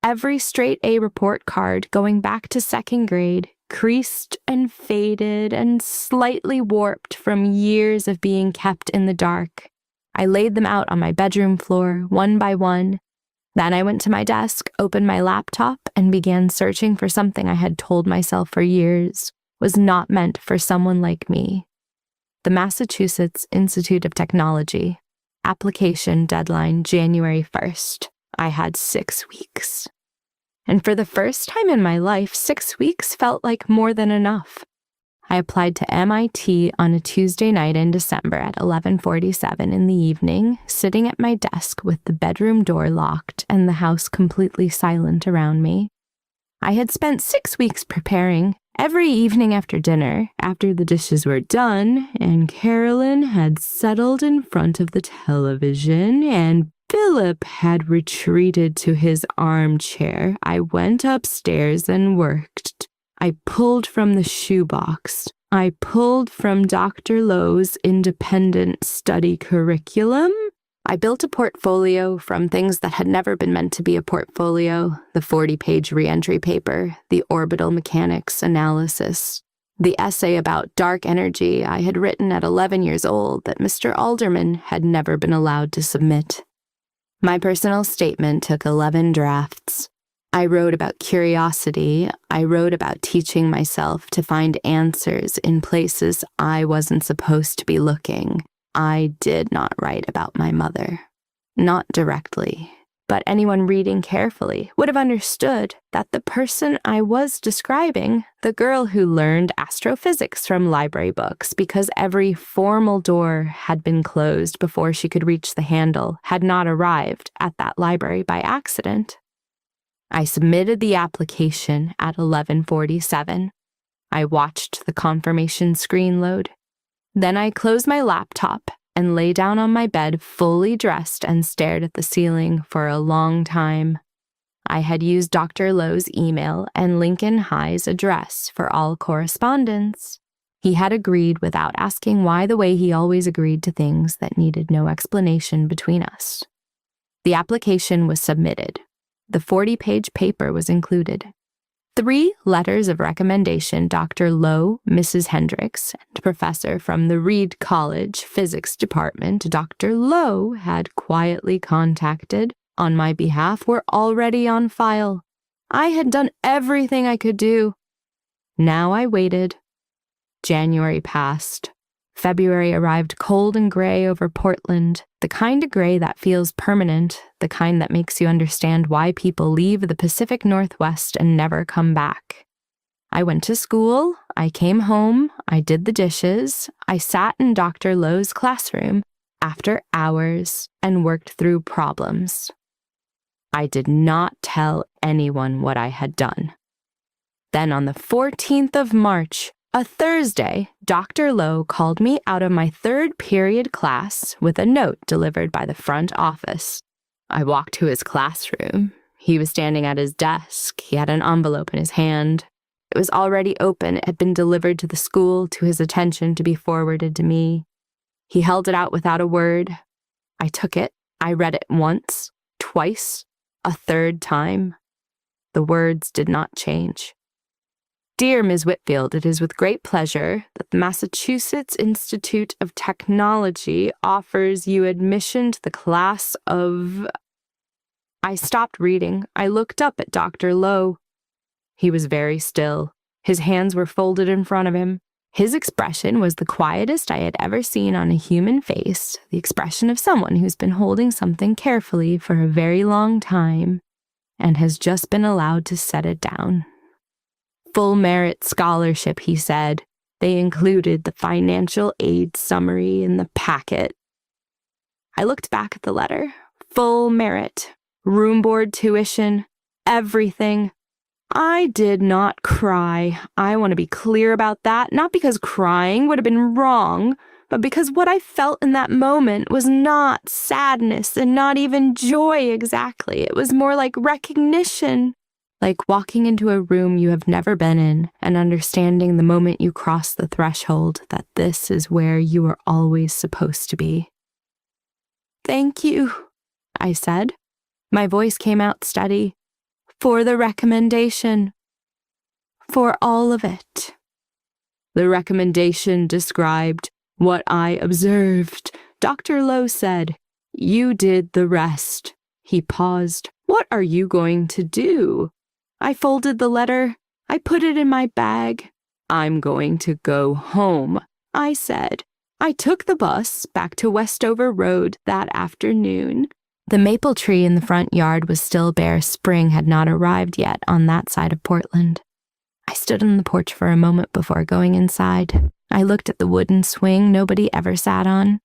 Every straight A report card going back to 2nd grade, creased and faded and slightly warped from years of being kept in the dark. I laid them out on my bedroom floor, one by one. Then I went to my desk, opened my laptop, and began searching for something I had told myself for years was not meant for someone like me. The Massachusetts Institute of Technology. Application deadline January 1st. I had 6 weeks. And for the first time in my life, 6 weeks felt like more than enough. I applied to MIT on a Tuesday night in December at 11:47 in the evening, sitting at my desk with the bedroom door locked and the house completely silent around me. I had spent 6 weeks preparing. Every evening after dinner, after the dishes were done, and Carolyn had settled in front of the television, and Philip had retreated to his armchair, I went upstairs and worked. I pulled from the shoebox. I pulled from Dr. Lowe's independent study curriculum. I built a portfolio from things that had never been meant to be a portfolio, the 40-page reentry paper, the orbital mechanics analysis, the essay about dark energy I had written at 11 years old that Mr. Alderman had never been allowed to submit. My personal statement took 11 drafts. I wrote about curiosity. I wrote about teaching myself to find answers in places I wasn't supposed to be looking. I did not write about my mother. Not directly, but anyone reading carefully would have understood that the person I was describing, the girl who learned astrophysics from library books because every formal door had been closed before she could reach the handle, had not arrived at that library by accident. I submitted the application at 11:47. I watched the confirmation screen load. Then I closed my laptop and lay down on my bed fully dressed and stared at the ceiling for a long time. I had used Dr. Lowe's email and Lincoln High's address for all correspondence. He had agreed without asking why, the way he always agreed to things that needed no explanation between us. The application was submitted. The 40-page paper was included. 3 letters of recommendation Dr. Lowe, Mrs. Hendricks, and professor from the Reed College Physics Department, Dr. Lowe, had quietly contacted on my behalf were already on file. I had done everything I could do. Now I waited. January passed. February arrived cold and gray over Portland, the kind of gray that feels permanent, the kind that makes you understand why people leave the Pacific Northwest and never come back. I went to school, I came home, I did the dishes, I sat in Dr. Lowe's classroom after hours and worked through problems. I did not tell anyone what I had done. Then on the 14th of March, a Thursday, Dr. Lowe called me out of my 3rd period class with a note delivered by the front office. I walked to his classroom. He was standing at his desk. He had an envelope in his hand. It was already open. It had been delivered to the school, to his attention, to be forwarded to me. He held it out without a word. I took it. I read it once, twice, a 3rd time. The words did not change. Dear Ms. Whitfield, it is with great pleasure that the Massachusetts Institute of Technology offers you admission to the class of... I stopped reading. I looked up at Dr. Lowe. He was very still. His hands were folded in front of him. His expression was the quietest I had ever seen on a human face, the expression of someone who's been holding something carefully for a very long time and has just been allowed to set it down. Full merit scholarship, he said. They included the financial aid summary in the packet. I looked back at the letter. Full merit, room board tuition, everything. I did not cry. I want to be clear about that, not because crying would have been wrong, but because what I felt in that moment was not sadness and not even joy exactly. It was more like recognition. Like walking into a room you have never been in and understanding the moment you cross the threshold that this is where you are always supposed to be. Thank you, I said. My voice came out steady. For the recommendation. For all of it. The recommendation described what I observed, Dr. Lowe said, "You did the rest." He paused. "What are you going to do?" I folded the letter. I put it in my bag. "I'm going to go home," I said. I took the bus back to Westover Road that afternoon. The maple tree in the front yard was still bare. Spring had not arrived yet on that side of Portland. I stood on the porch for a moment before going inside. I looked at the wooden swing nobody ever sat on.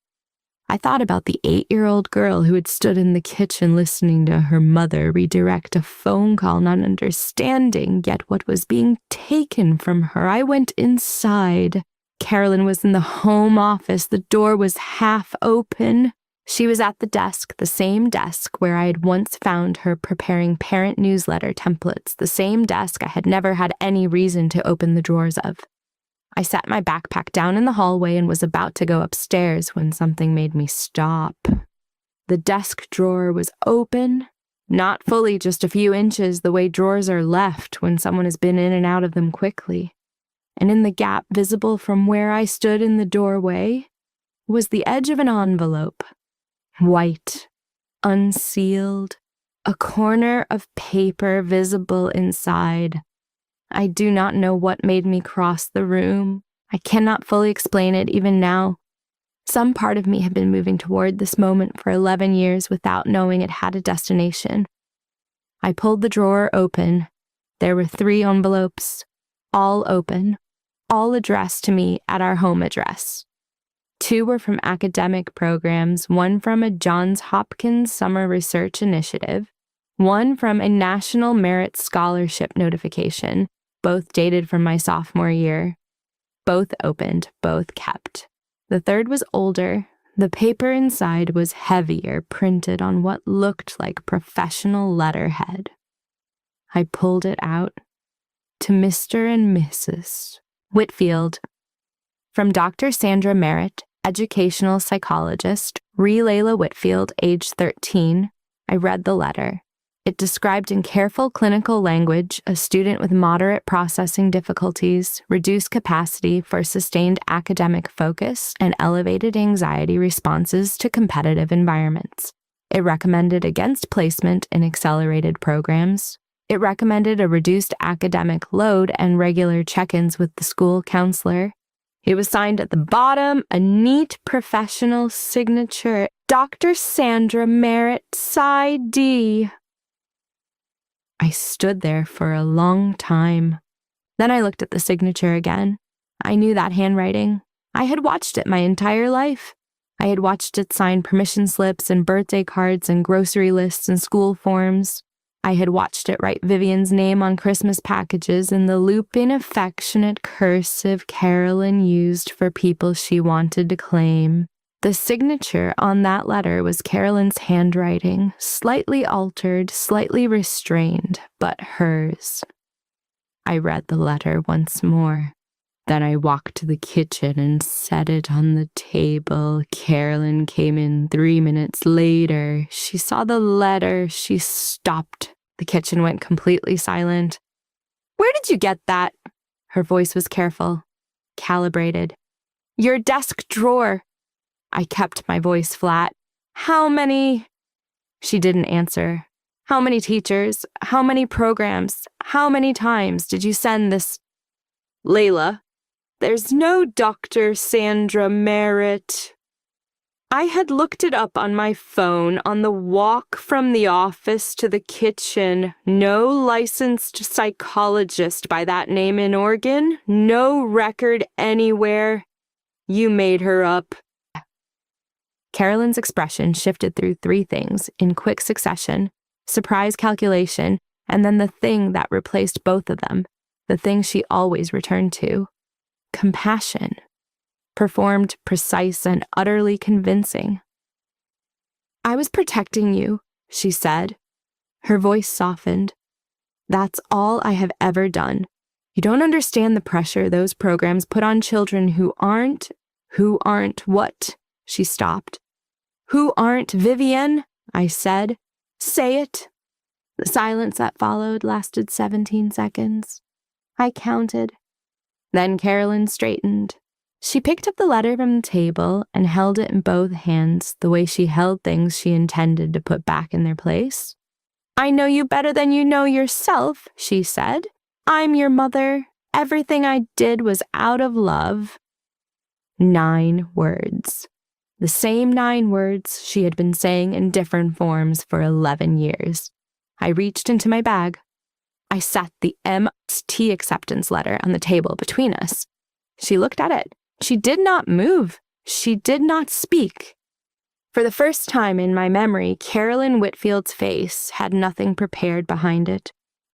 I thought about the 8-year-old girl who had stood in the kitchen listening to her mother redirect a phone call, not understanding yet what was being taken from her. I went inside. Carolyn was in the home office. The door was half open. She was at the desk, the same desk where I had once found her preparing parent newsletter templates, the same desk I had never had any reason to open the drawers of. I set my backpack down in the hallway and was about to go upstairs when something made me stop. The desk drawer was open, not fully, just a few inches the way drawers are left when someone has been in and out of them quickly. And in the gap visible from where I stood in the doorway was the edge of an envelope. White, unsealed, a corner of paper visible inside. I do not know what made me cross the room. I cannot fully explain it even now. Some part of me had been moving toward this moment for 11 years without knowing it had a destination. I pulled the drawer open. There were 3 envelopes, all open, all addressed to me at our home address. 2 were from academic programs, 1 from a Johns Hopkins summer research initiative, 1 from a National Merit Scholarship notification, both dated from my sophomore year. Both opened, both kept. The 3rd was older. The paper inside was heavier, printed on what looked like professional letterhead. I pulled it out. To Mr. and Mrs. Whitfield. From Dr. Sandra Merritt, educational psychologist, Layla Whitfield, age 13, I read the letter. It described in careful clinical language a student with moderate processing difficulties, reduced capacity for sustained academic focus, and elevated anxiety responses to competitive environments. It recommended against placement in accelerated programs. It recommended a reduced academic load and regular check-ins with the school counselor. It was signed at the bottom, a neat professional signature, Dr. Sandra Merritt, Sci.D. I stood there for a long time. Then I looked at the signature again. I knew that handwriting. I had watched it my entire life. I had watched it sign permission slips and birthday cards and grocery lists and school forms. I had watched it write Vivian's name on Christmas packages in the looping, affectionate cursive Carolyn used for people she wanted to claim. The signature on that letter was Carolyn's handwriting, slightly altered, slightly restrained, but hers. I read the letter once more. Then I walked to the kitchen and set it on the table. Carolyn came in 3 minutes later. She saw the letter. She stopped. The kitchen went completely silent. "Where did you get that?" Her voice was careful, calibrated. "Your desk drawer." I kept my voice flat. "How many?" She didn't answer. "How many teachers? How many programs? How many times did you send this?" "Layla, there's no Dr. Sandra Merritt." I had looked it up on my phone on the walk from the office to the kitchen. No licensed psychologist by that name in Oregon. No record anywhere. You made her up. Carolyn's expression shifted through 3 things in quick succession: surprise, calculation, and then the thing that replaced both of them, the thing she always returned to: compassion. Performed, precise, and utterly convincing. "I was protecting you," she said. Her voice softened. "That's all I have ever done. You don't understand the pressure those programs put on children who aren't what?" She stopped. "Who aren't Vivian?" I said. "Say it." The silence that followed lasted 17 seconds. I counted. Then Carolyn straightened. She picked up the letter from the table and held it in both hands the way she held things she intended to put back in their place. "I know you better than you know yourself," she said. "I'm your mother. Everything I did was out of love." 9 words. The same 9 words she had been saying in different forms for 11 years. I reached into my bag. I sat the MT acceptance letter on the table between us. She looked at it. She did not move. She did not speak. For the first time in my memory, Carolyn Whitfield's face had nothing prepared behind it.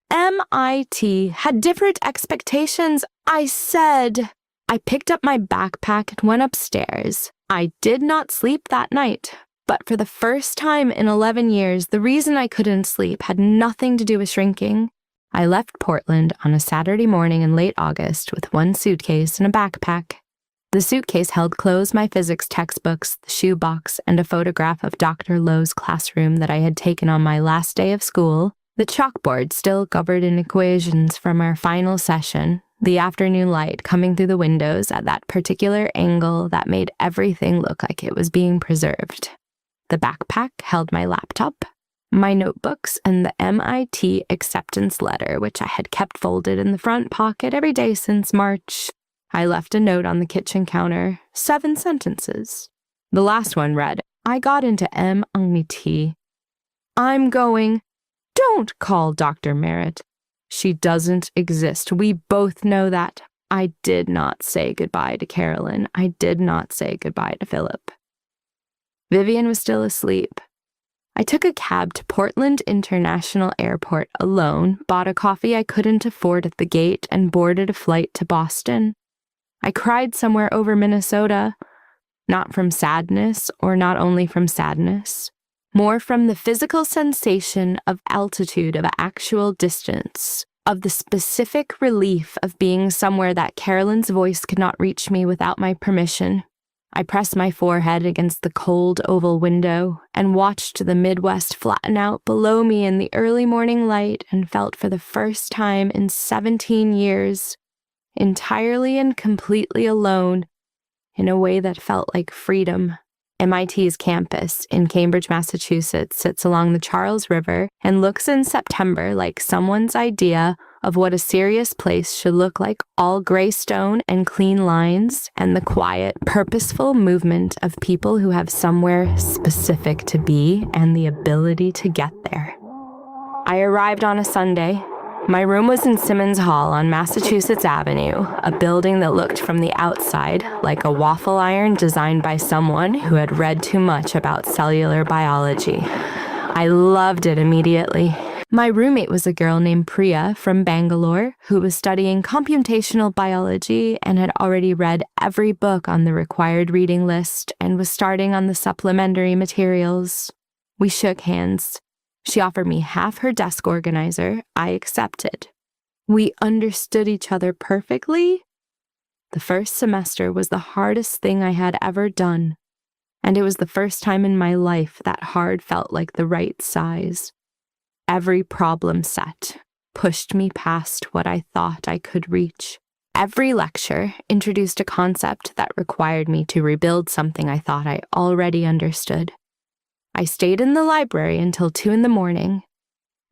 MIT had different expectations, I said. I picked up my backpack and went upstairs. I did not sleep that night, but for the first time in 11 years, the reason I couldn't sleep had nothing to do with shrinking. I left Portland on a Saturday morning in late August with 1 suitcase and a backpack. The suitcase held clothes, my physics textbooks, the shoebox, and a photograph of Dr. Lowe's classroom that I had taken on my last day of school, the chalkboard still covered in equations from our final session, the afternoon light coming through the windows at that particular angle that made everything look like it was being preserved. The backpack held my laptop, my notebooks, and the MIT acceptance letter, which I had kept folded in the front pocket every day since March. I left a note on the kitchen counter, 7 sentences. The last one read, I got into MIT. I'm going. Don't call Dr. Merritt. She doesn't exist. We both know that. I did not say goodbye to Carolyn. I did not say goodbye to Philip. Vivian was still asleep. I took a cab to Portland International Airport alone, bought a coffee I couldn't afford at the gate, and boarded a flight to Boston. I cried somewhere over Minnesota, not from sadness, or not only from sadness, more from the physical sensation of altitude, of actual distance, of the specific relief of being somewhere that Carolyn's voice could not reach me without my permission. I pressed my forehead against the cold oval window and watched the Midwest flatten out below me in the early morning light and felt for the first time in 17 years entirely and completely alone in a way that felt like freedom. MIT's campus in Cambridge, Massachusetts sits along the Charles River and looks in September like someone's idea of what a serious place should look like, all gray stone and clean lines, and the quiet, purposeful movement of people who have somewhere specific to be and the ability to get there. I arrived on a Sunday. My room was in Simmons Hall on Massachusetts Avenue, a building that looked from the outside like a waffle iron designed by someone who had read too much about cellular biology. I loved it immediately. My roommate was a girl named Priya from Bangalore who was studying computational biology and had already read every book on the required reading list and was starting on the supplementary materials. We shook hands. She offered me half her desk organizer. I accepted. We understood each other perfectly. The first semester was the hardest thing I had ever done, and it was the first time in my life that hard felt like the right size. Every problem set pushed me past what I thought I could reach. Every lecture introduced a concept that required me to rebuild something I thought I already understood. I stayed in the library until 2 a.m.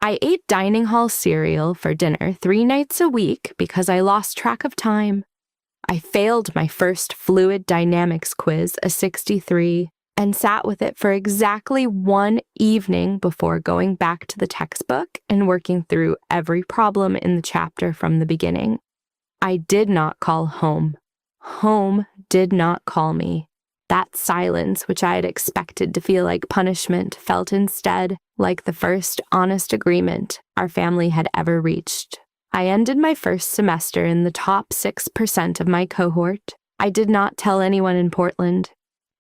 I ate dining hall cereal for dinner 3 nights a week because I lost track of time. I failed my first fluid dynamics quiz, a 63, and sat with it for exactly 1 evening before going back to the textbook and working through every problem in the chapter from the beginning. I did not call home. Home did not call me. That silence, which I had expected to feel like punishment, felt instead like the first honest agreement our family had ever reached. I ended my first semester in the top 6% of my cohort. I did not tell anyone in Portland.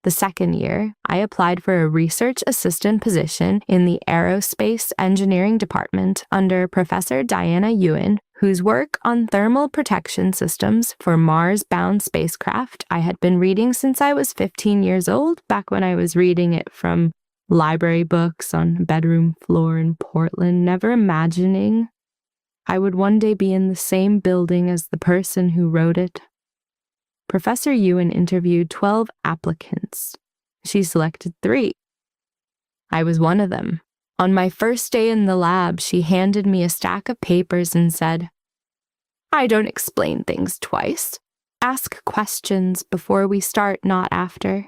The second year, I applied for a research assistant position in the aerospace engineering department under Professor Diana Ewan, whose work on thermal protection systems for Mars-bound spacecraft I had been reading since I was 15 years old, back when I was reading it from library books on a bedroom floor in Portland, never imagining I would one day be in the same building as the person who wrote it. Professor Ewan interviewed 12 applicants. She selected 3. I was one of them. On my first day in the lab, she handed me a stack of papers and said, "I don't explain things twice. Ask questions before we start, not after.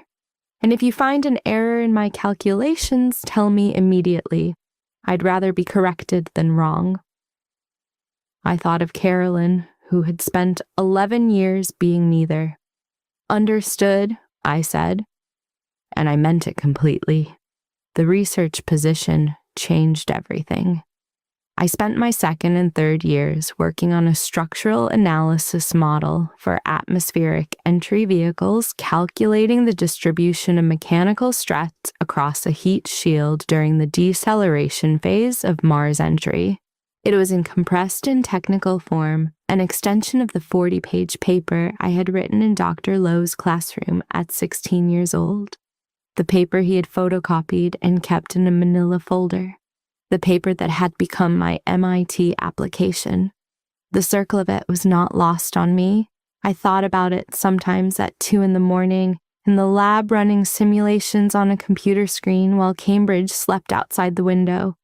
And if you find an error in my calculations, tell me immediately. I'd rather be corrected than wrong." I thought of Carolyn, who had spent 11 years being neither. "Understood," I said, and I meant it completely. The research position changed everything. I spent my second and third years working on a structural analysis model for atmospheric entry vehicles, calculating the distribution of mechanical stress across a heat shield during the deceleration phase of Mars entry. It was in compressed and technical form, an extension of the 40-page paper I had written in Dr. Lowe's classroom at 16 years old. The paper he had photocopied and kept in a manila folder. The paper that had become my MIT application. The circle of it was not lost on me. I thought about it sometimes at 2 a.m, in the lab running simulations on a computer screen while Cambridge slept outside the window.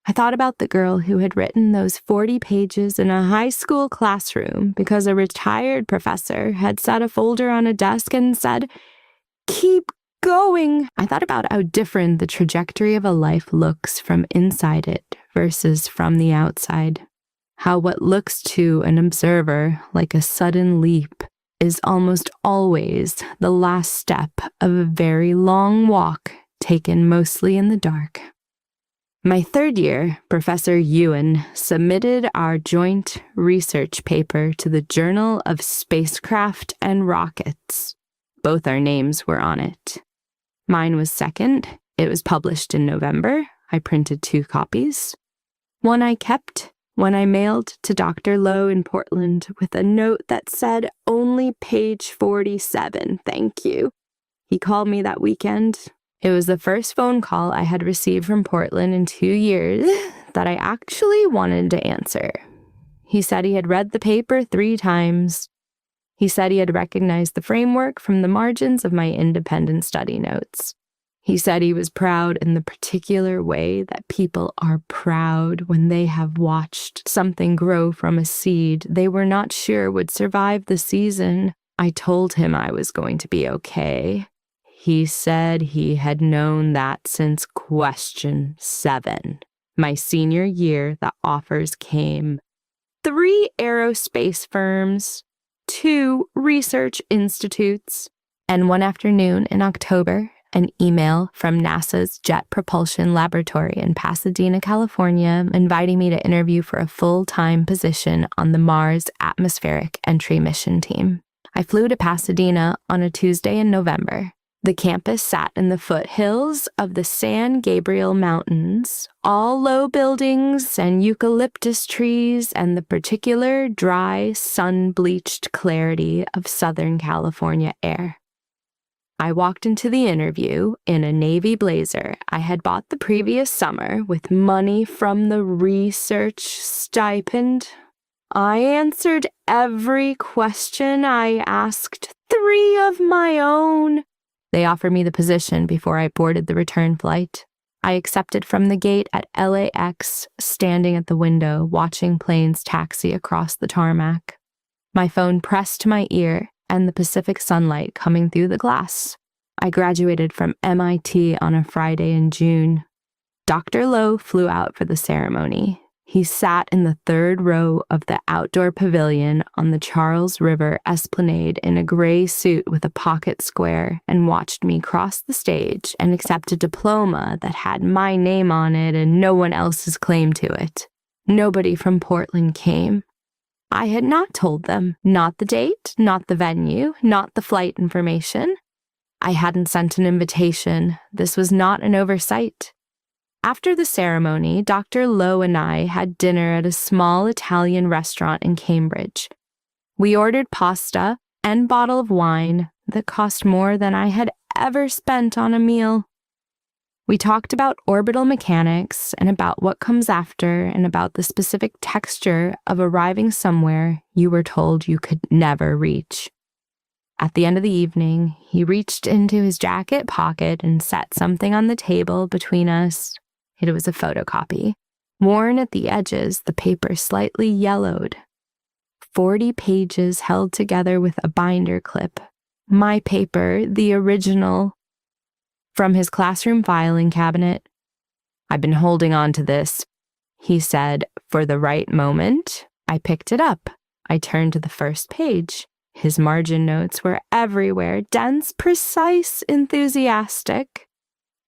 I thought about the girl who had written those 40 pages in a high school classroom because a retired professor had set a folder on a desk and said, "Keep going." I thought about how different the trajectory of a life looks from inside it versus from the outside. How what looks to an observer like a sudden leap is almost always the last step of a very long walk taken mostly in the dark. My third year, Professor Ewan submitted our joint research paper to the Journal of Spacecraft and Rockets. Both our names were on it. Mine was second. It was published in November. I printed 2 copies. One I kept, one I mailed to Dr. Lowe in Portland with a note that said, "Only page 47, thank you." He called me that weekend. It was the first phone call I had received from Portland in 2 years that I actually wanted to answer. He said he had read the paper 3 times. He said he had recognized the framework from the margins of my independent study notes. He said he was proud in the particular way that people are proud when they have watched something grow from a seed they were not sure would survive the season. I told him I was going to be okay. He said he had known that since question 7, my senior year, the offers came. 3 aerospace firms, 2 research institutes, and one afternoon in October, an email from NASA's Jet Propulsion Laboratory in Pasadena, California, inviting me to interview for a full-time position on the Mars atmospheric entry mission team. I flew to Pasadena on a Tuesday in November. The campus sat in the foothills of the San Gabriel Mountains, all low buildings and eucalyptus trees and the particular dry, sun-bleached clarity of Southern California air. I walked into the interview in a navy blazer I had bought the previous summer with money from the research stipend. I answered every question I asked, 3 of my own. They offered me the position before I boarded the return flight. I accepted from the gate at LAX, standing at the window, watching planes taxi across the tarmac. My phone pressed to my ear and the Pacific sunlight coming through the glass. I graduated from MIT on a Friday in June. Dr. Lowe flew out for the ceremony. He sat in the 3rd row of the outdoor pavilion on the Charles River Esplanade in a gray suit with a pocket square and watched me cross the stage and accept a diploma that had my name on it and no one else's claim to it. Nobody from Portland came. I had not told them, not the date, not the venue, not the flight information. I hadn't sent an invitation. This was not an oversight. After the ceremony, Dr. Lowe and I had dinner at a small Italian restaurant in Cambridge. We ordered pasta and bottle of wine that cost more than I had ever spent on a meal. We talked about orbital mechanics and about what comes after and about the specific texture of arriving somewhere you were told you could never reach. At the end of the evening, he reached into his jacket pocket and set something on the table between us. It was a photocopy. Worn at the edges, the paper slightly yellowed. 40 pages held together with a binder clip. My paper, the original. From his classroom filing cabinet. "I've been holding on to this," he said, "for the right moment." I picked it up. I turned to the first page. His margin notes were everywhere, dense, precise, enthusiastic.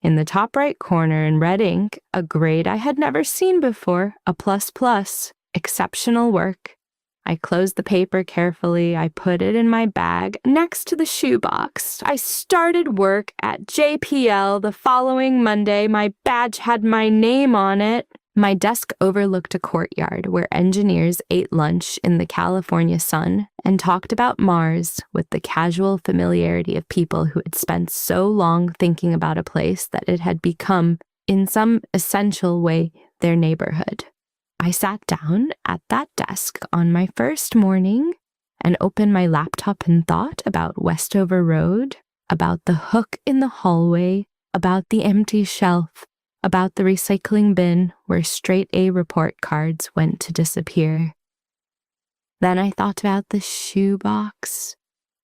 In the top right corner in red ink, a grade I had never seen before, a ++, exceptional work. I closed the paper carefully. I put it in my bag next to the shoebox. I started work at JPL the following Monday. My badge had my name on it. My desk overlooked a courtyard where engineers ate lunch in the California sun and talked about Mars with the casual familiarity of people who had spent so long thinking about a place that it had become, in some essential way, their neighborhood. I sat down at that desk on my first morning and opened my laptop and thought about Westover Road, about the hook in the hallway, about the empty shelf, about the recycling bin where straight A report cards went to disappear. Then I thought about the shoebox.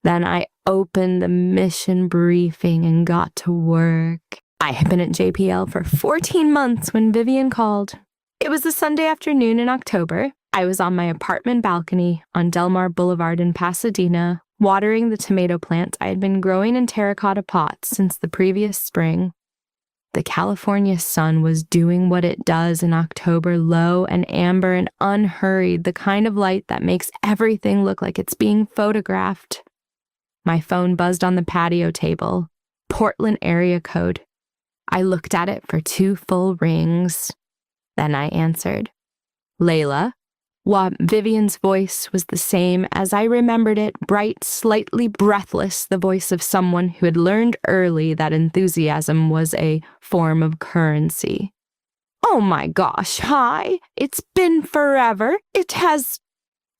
Then I opened the mission briefing and got to work. I had been at JPL for 14 months when Vivian called. It was a Sunday afternoon in October. I was on my apartment balcony on Del Mar Boulevard in Pasadena, watering the tomato plant I had been growing in terracotta pots since the previous spring. The California sun was doing what it does in October, low and amber and unhurried, the kind of light that makes everything look like it's being photographed. My phone buzzed on the patio table. Portland area code. I looked at it for 2 full rings. Then I answered. "Layla." Vivian's voice was the same as I remembered it, bright, slightly breathless, the voice of someone who had learned early that enthusiasm was a form of currency. "Oh my gosh, hi! It's been forever. It has,"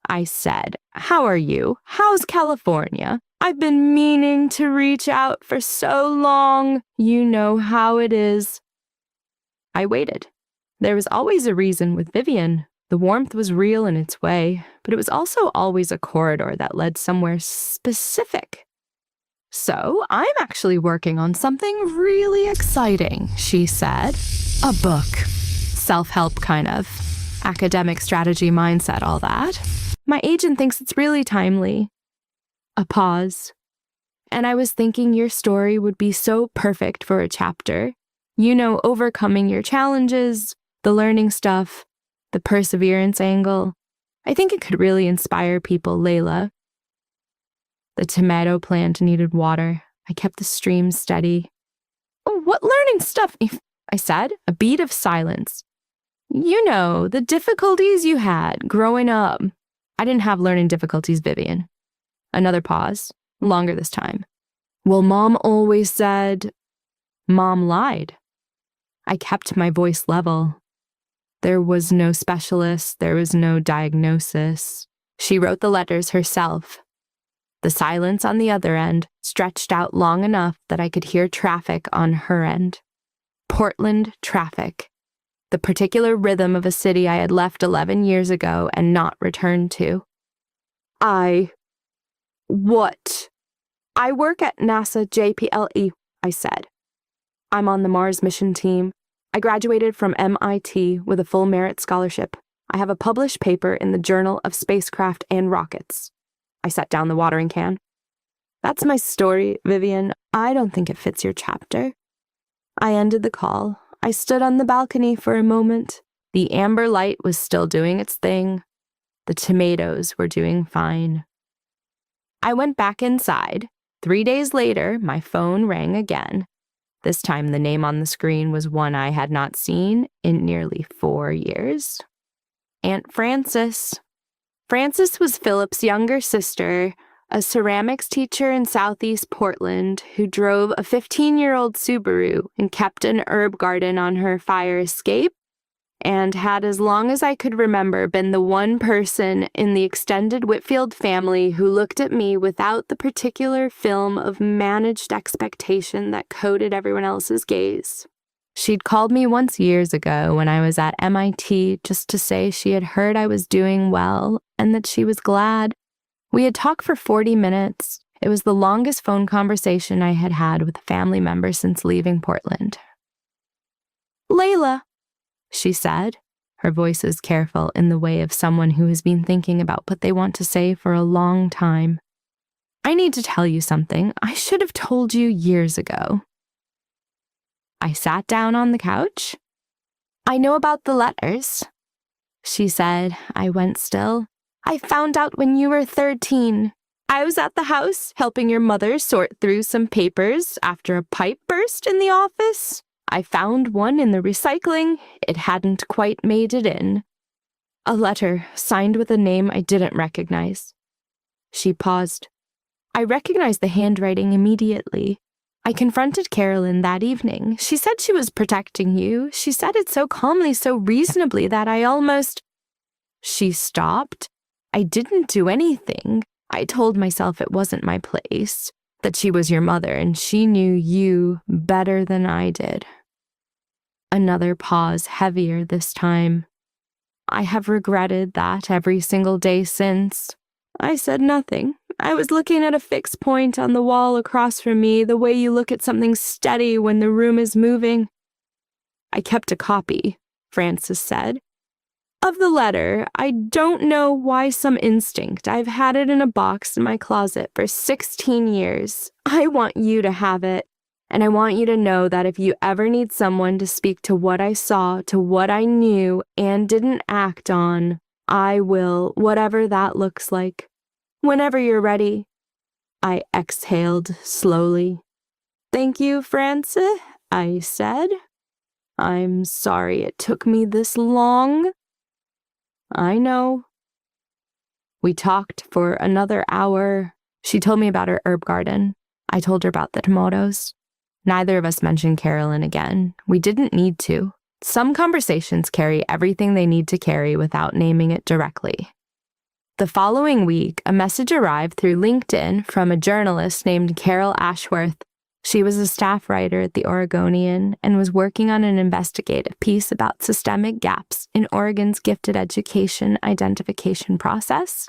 I said. "How are you? How's California? I've been meaning to reach out for so long. You know how it is." I waited. There was always a reason with Vivian. The warmth was real in its way, but it was also always a corridor that led somewhere specific. "So, I'm actually working on something really exciting," she said. "A book. Self-help kind of. Academic strategy mindset, all that. My agent thinks it's really timely." A pause. "And I was thinking your story would be so perfect for a chapter. You know, overcoming your challenges, the learning stuff, the perseverance angle. I think it could really inspire people, Layla." The tomato plant needed water. I kept the stream steady. "Oh, what learning stuff?" I said, a beat of silence. "You know, the difficulties you had growing up." "I didn't have learning difficulties, Vivian." Another pause, longer this time. "Well, Mom always said..." "Mom lied." I kept my voice level. There was no specialist, there was no diagnosis. She wrote the letters herself. The silence on the other end stretched out long enough that I could hear traffic on her end. Portland traffic. The particular rhythm of a city I had left 11 years ago and not returned to. What? "I work at NASA JPLE, I said. "I'm on the Mars mission team. I graduated from MIT with a full merit scholarship. I have a published paper in the Journal of Spacecraft and Rockets." I set down the watering can. "That's my story, Vivian. I don't think it fits your chapter." I ended the call. I stood on the balcony for a moment. The amber light was still doing its thing. The tomatoes were doing fine. I went back inside. 3 days later, my phone rang again. This time the name on the screen was one I had not seen in nearly 4 years. Aunt Frances. Frances was Philip's younger sister, a ceramics teacher in Southeast Portland who drove a 15-year-old Subaru and kept an herb garden on her fire escape and had, as long as I could remember, been the one person in the extended Whitfield family who looked at me without the particular film of managed expectation that coated everyone else's gaze. She'd called me once years ago when I was at MIT just to say she had heard I was doing well and that she was glad. We had talked for 40 minutes. It was the longest phone conversation I had had with a family member since leaving Portland. "Layla," she said. Her voice is careful in the way of someone who has been thinking about what they want to say for a long time. "I need to tell you something. I should have told you years ago." I sat down on the couch. "I know about the letters," she said. I went still. "I found out when you were 13. I was at the house helping your mother sort through some papers after a pipe burst in the office. I found one in the recycling. It hadn't quite made it in. A letter signed with a name I didn't recognize." She paused. "I recognized the handwriting immediately. I confronted Carolyn that evening. She said she was protecting you. She said it so calmly, so reasonably that I almost—" She stopped. "I didn't do anything. I told myself it wasn't my place, that she was your mother and she knew you better than I did." Another pause, heavier this time. "I have regretted that every single day since." I said nothing. I was looking at a fixed point on the wall across from me, the way you look at something steady when the room is moving. "I kept a copy," Frances said, "of the letter. I don't know why, some instinct. I've had it in a box in my closet for 16 years. I want you to have it. And I want you to know that if you ever need someone to speak to what I saw, to what I knew and didn't act on, I will, whatever that looks like. Whenever you're ready." I exhaled slowly. "Thank you, Frances," I said. "I'm sorry it took me this long." "I know." We talked for another hour. She told me about her herb garden. I told her about the tomatoes. Neither of us mentioned Carolyn again. We didn't need to. Some conversations carry everything they need to carry without naming it directly. The following week, a message arrived through LinkedIn from a journalist named Carol Ashworth. She was a staff writer at the Oregonian and was working on an investigative piece about systemic gaps in Oregon's gifted education identification process,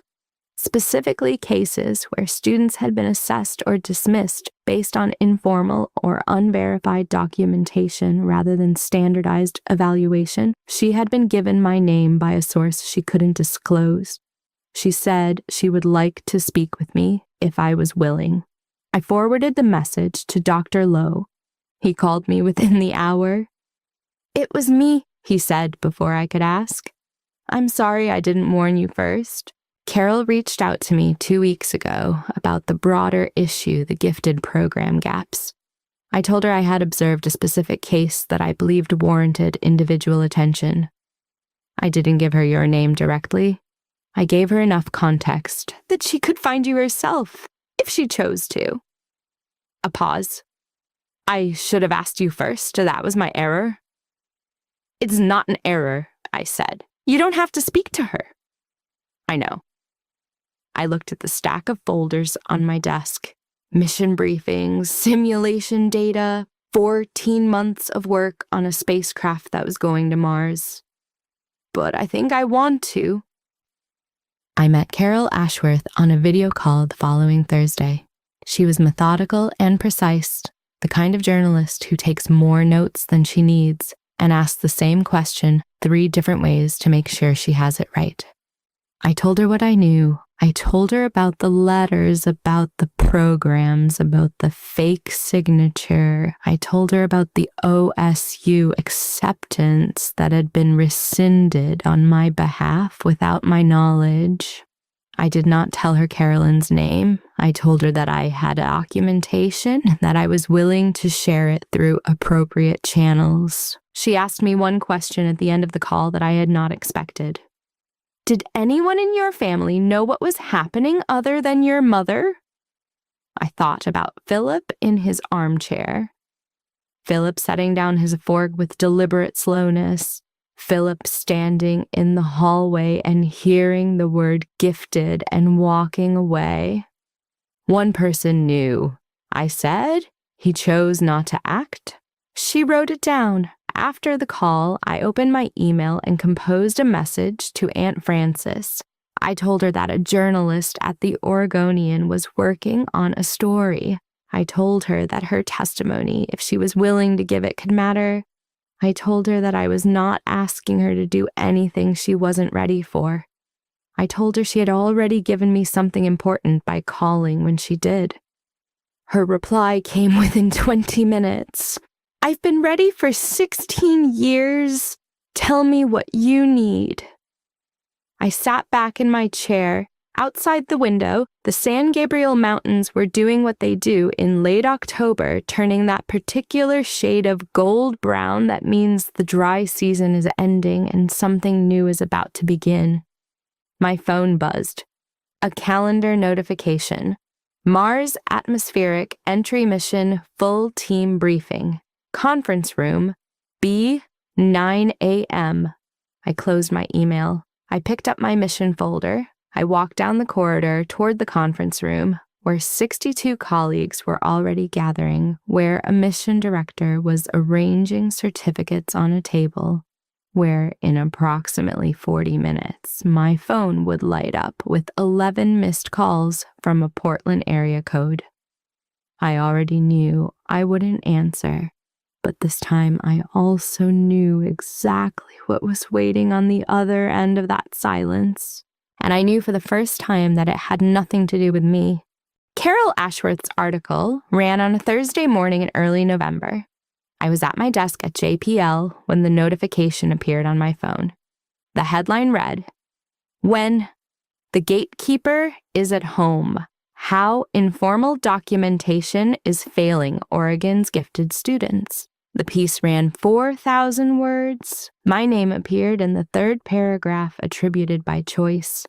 specifically cases where students had been assessed or dismissed based on informal or unverified documentation rather than standardized evaluation. She had been given my name by a source she couldn't disclose. She said she would like to speak with me if I was willing. I forwarded the message to Dr. Lowe. He called me within the hour. "It was me," he said before I could ask. "I'm sorry I didn't warn you first. Carol reached out to me 2 weeks ago about the broader issue, the gifted program gaps. I told her I had observed a specific case that I believed warranted individual attention. I didn't give her your name directly. I gave her enough context that she could find you herself, if she chose to." A pause. "I should have asked you first. That was my error." "It's not an error," I said. "You don't have to speak to her." "I know." I looked at the stack of folders on my desk. Mission briefings, simulation data, 14 months of work on a spacecraft that was going to Mars. "But I think I want to." I met Carol Ashworth on a video call the following Thursday. She was methodical and precise, the kind of journalist who takes more notes than she needs and asks the same question 3 different ways to make sure she has it right. I told her what I knew. I told her about the letters, about the programs, about the fake signature. I told her about the OSU acceptance that had been rescinded on my behalf without my knowledge. I did not tell her Carolyn's name. I told her that I had documentation, that I was willing to share it through appropriate channels. She asked me one question at the end of the call that I had not expected. "Did anyone in your family know what was happening other than your mother?" I thought about Philip in his armchair. Philip setting down his fork with deliberate slowness. Philip standing in the hallway and hearing the word gifted and walking away. One person knew. I said he chose not to act. She wrote it down. After the call, I opened my email and composed a message to Aunt Frances. I told her that a journalist at the Oregonian was working on a story. I told her that her testimony, if she was willing to give it, could matter. I told her that I was not asking her to do anything she wasn't ready for. I told her she had already given me something important by calling when she did. Her reply came within 20 minutes. I've been ready for 16 years. Tell me what you need. I sat back in my chair. Outside the window, the San Gabriel Mountains were doing what they do in late October, turning that particular shade of gold brown that means the dry season is ending and something new is about to begin. My phone buzzed. A calendar notification. Mars Atmospheric Entry Mission Full Team Briefing. Conference room, B, 9 a.m. I closed my email. I picked up my mission folder. I walked down the corridor toward the conference room, where 62 colleagues were already gathering, where a mission director was arranging certificates on a table, where in approximately 40 minutes, my phone would light up with 11 missed calls from a Portland area code. I already knew I wouldn't answer. But this time I also knew exactly what was waiting on the other end of that silence. And I knew for the first time that it had nothing to do with me. Carol Ashworth's article ran on a Thursday morning in early November. I was at my desk at JPL when the notification appeared on my phone. The headline read, "When the gatekeeper is at home, how informal documentation is failing Oregon's gifted students." The piece ran 4,000 words. My name appeared in the third paragraph attributed by choice.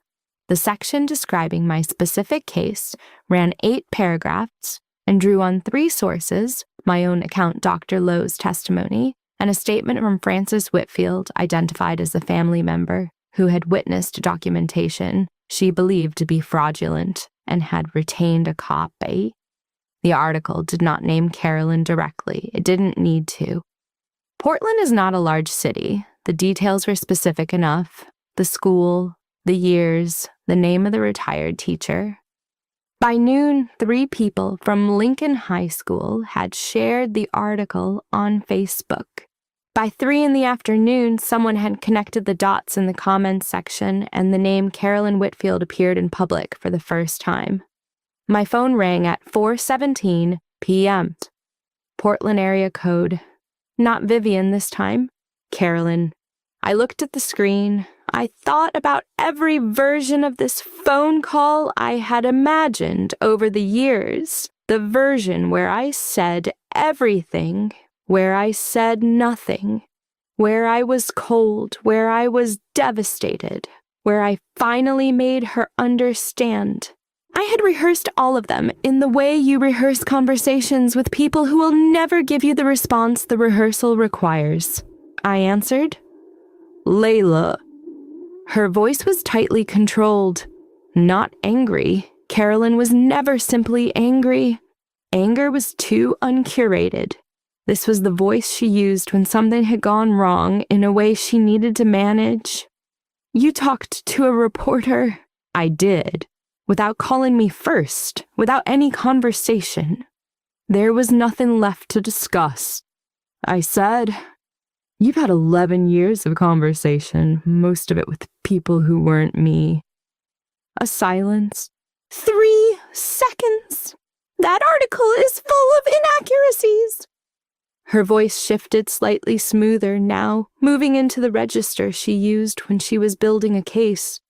The section describing my specific case ran 8 paragraphs and drew on 3 sources, my own account, Dr. Lowe's testimony, and a statement from Frances Whitfield, identified as a family member, who had witnessed documentation she believed to be fraudulent and had retained a copy. The article did not name Carolyn directly. It didn't need to. Portland is not a large city. The details were specific enough. The school, the years, the name of the retired teacher. By noon, 3 people from Lincoln High School had shared the article on Facebook. By 3 in the afternoon, someone had connected the dots in the comments section, and the name Carolyn Whitfield appeared in public for the first time. My phone rang at 4:17 p.m. Portland area code. Not Vivian this time. Carolyn. I looked at the screen. I thought about every version of this phone call I had imagined over the years. The version where I said everything, where I said nothing, where I was cold, where I was devastated, where I finally made her understand. I had rehearsed all of them in the way you rehearse conversations with people who will never give you the response the rehearsal requires. I answered, "Layla." Her voice was tightly controlled, not angry. Carolyn was never simply angry. Anger was too uncurated. This was the voice she used when something had gone wrong in a way she needed to manage. "You talked to a reporter." I did. Without calling me first, without any conversation. There was nothing left to discuss. I said, "You've had 11 years of conversation, most of it with people who weren't me." A silence. 3 seconds. "That article is full of inaccuracies." Her voice shifted slightly smoother now, moving into the register she used when she was building a case.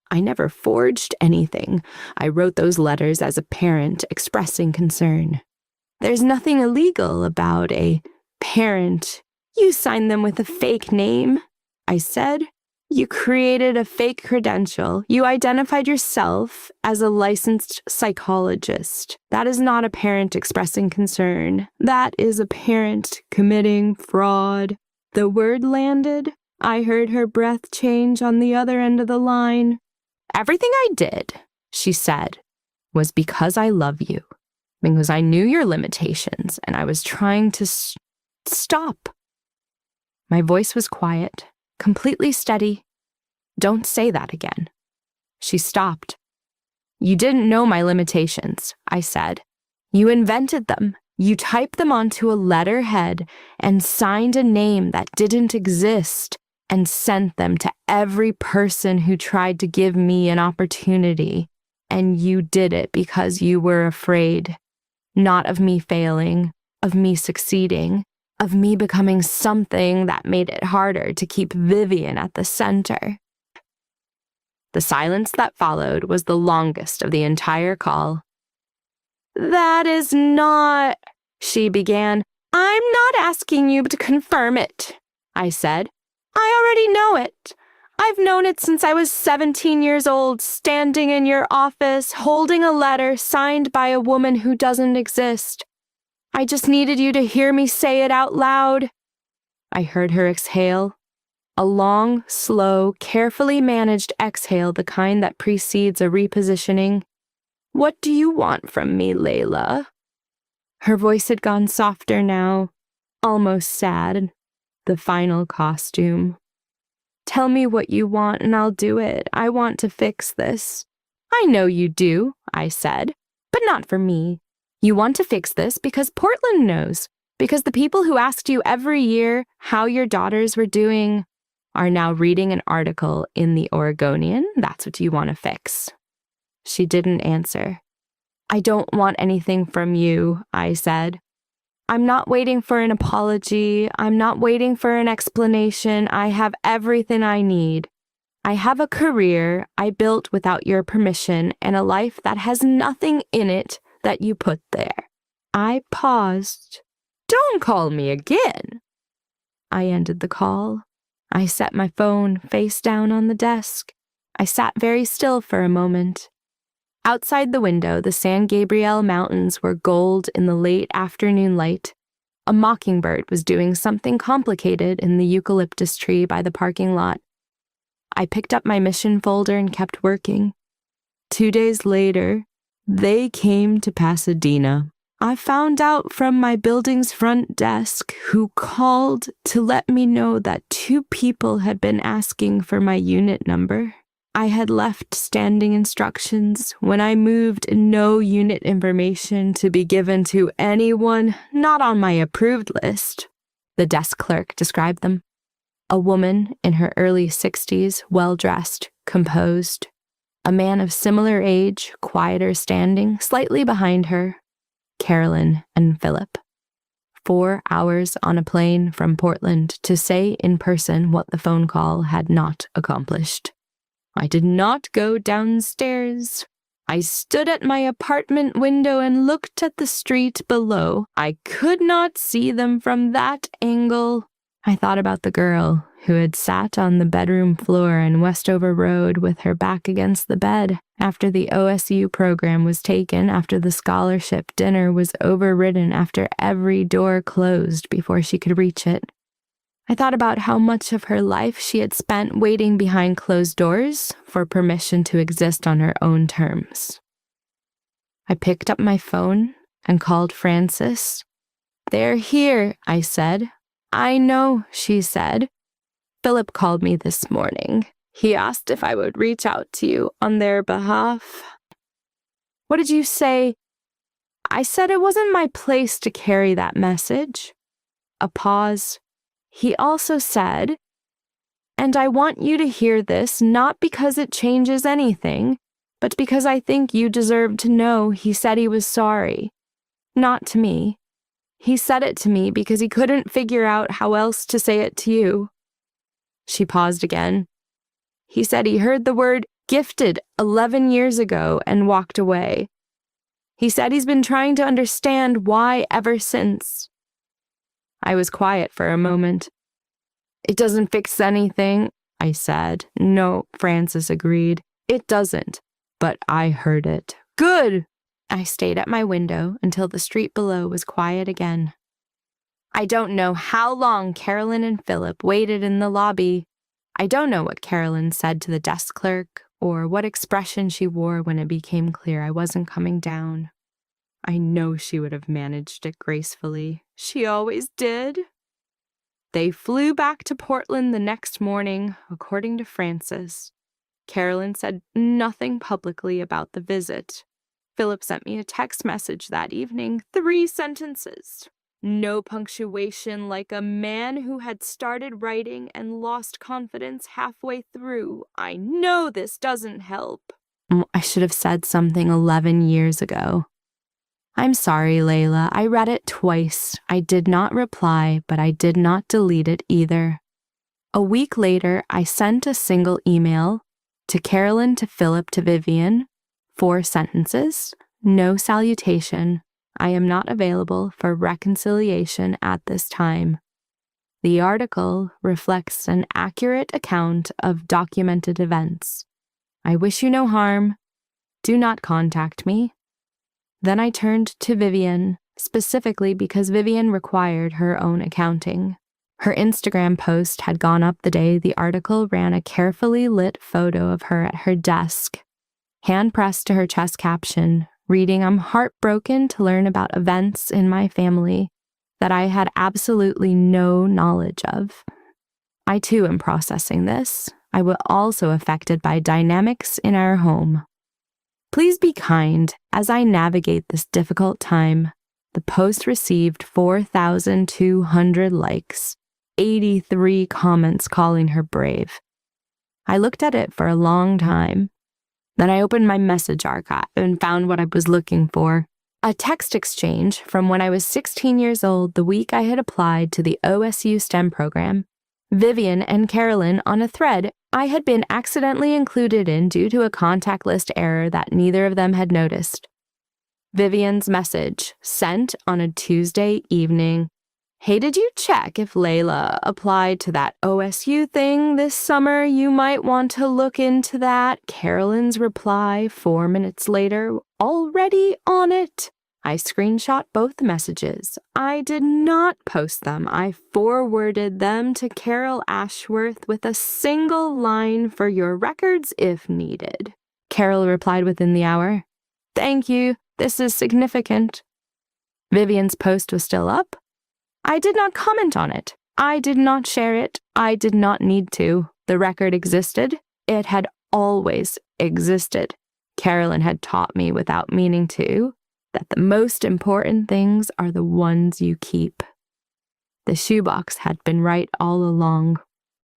"I never forged anything. I wrote those letters as a parent expressing concern. There's nothing illegal about a parent. You signed them with a fake name." I said, "You created a fake credential. You identified yourself as a licensed psychologist. That is not a parent expressing concern. That is a parent committing fraud." The word landed, I heard her breath change on the other end of the line. Everything I did, she said, was because I love you, because I knew your limitations and I was trying to stop. My voice was quiet, completely steady. Don't say that again. She stopped. You didn't know my limitations, I said. You invented them. You typed them onto a letterhead and signed a name that didn't exist and sent them to every person who tried to give me an opportunity. And you did it because you were afraid, not of me failing, of me succeeding, of me becoming something that made it harder to keep Vivian at the center. The silence that followed was the longest of the entire call. That is not, she began. I'm not asking you to confirm it, I said. I already know it. I've known it since I was 17 years old, standing in your office, holding a letter signed by a woman who doesn't exist. I just needed you to hear me say it out loud. I heard her exhale. A long, slow, carefully managed exhale, the kind that precedes a repositioning. What do you want from me, Layla? Her voice had gone softer now, almost sad. The final costume. Tell me what you want and I'll do it. I want to fix this. I know you do, I said, but not for me. You want to fix this because Portland knows, because the people who asked you every year how your daughters were doing are now reading an article in the Oregonian. That's what you want to fix. She didn't answer. I don't want anything from you, I said. I'm not waiting for an apology. I'm not waiting for an explanation. I have everything I need. I have a career I built without your permission and a life that has nothing in it that you put there. I paused. Don't call me again. I ended the call. I set my phone face down on the desk. I sat very still for a moment. Outside the window, the San Gabriel Mountains were gold in the late afternoon light. A mockingbird was doing something complicated in the eucalyptus tree by the parking lot. I picked up my mission folder and kept working. 2 days later, they came to Pasadena. I found out from my building's front desk, who called to let me know that 2 people had been asking for my unit number. I had left standing instructions when I moved no unit information to be given to anyone not on my approved list. The desk clerk described them. A woman in her early 60s, well-dressed, composed. A man of similar age, quieter standing, slightly behind her. Carolyn and Philip. 4 hours on a plane from Portland to say in person what the phone call had not accomplished. I did not go downstairs. I stood at my apartment window and looked at the street below. I could not see them from that angle. I thought about the girl who had sat on the bedroom floor in Westover Road with her back against the bed after the OSU program was taken, after the scholarship dinner was overridden, after every door closed before she could reach it. I thought about how much of her life she had spent waiting behind closed doors for permission to exist on her own terms. I picked up my phone and called Frances. They're here, I said. I know, she said. Philip called me this morning. He asked if I would reach out to you on their behalf. What did you say? I said it wasn't my place to carry that message. A pause. He also said, and I want you to hear this not because it changes anything, but because I think you deserve to know he said he was sorry. Not to me. He said it to me because he couldn't figure out how else to say it to you. She paused again. He said he heard the word gifted 11 years ago and walked away. He said he's been trying to understand why ever since. I was quiet for a moment. It doesn't fix anything, I said. No, Frances agreed. It doesn't. But I heard it. Good! I stayed at my window until the street below was quiet again. I don't know how long Carolyn and Philip waited in the lobby. I don't know what Carolyn said to the desk clerk or what expression she wore when it became clear I wasn't coming down. I know she would have managed it gracefully. She always did. They flew back to Portland the next morning, according to Frances. Carolyn said nothing publicly about the visit. Philip sent me a text message that evening, 3 sentences. No punctuation, like a man who had started writing and lost confidence halfway through. I know this doesn't help. I should have said something 11 years ago. I'm sorry, Layla. I read it twice. I did not reply, but I did not delete it either. A week later, I sent a single email to Carolyn, to Philip, to Vivian. 4 sentences. No salutation. I am not available for reconciliation at this time. The article reflects an accurate account of documented events. I wish you no harm. Do not contact me. Then I turned to Vivian, specifically because Vivian required her own accounting. Her Instagram post had gone up the day the article ran a carefully lit photo of her at her desk, hand pressed to her chest caption, reading, "I'm heartbroken to learn about events in my family that I had absolutely no knowledge of. I too am processing this. I was also affected by dynamics in our home. Please be kind as I navigate this difficult time." The post received 4,200 likes, 83 comments calling her brave. I looked at it for a long time. Then I opened my message archive and found what I was looking for. A text exchange from when I was 16 years old, the week I had applied to the OSU STEM program. Vivian and Carolyn on a thread I had been accidentally included in due to a contact list error that neither of them had noticed. Vivian's message, sent on a Tuesday evening. "Hey, did you check if Layla applied to that OSU thing this summer? You might want to look into that." Carolyn's reply 4 minutes later, "Already on it." I screenshot both messages. I did not post them. I forwarded them to Carol Ashworth with a single line, "For your records if needed." Carol replied within the hour, "Thank you. This is significant." Vivian's post was still up. I did not comment on it. I did not share it. I did not need to. The record existed. It had always existed. Carolyn had taught me without meaning to that the most important things are the ones you keep. The shoebox had been right all along.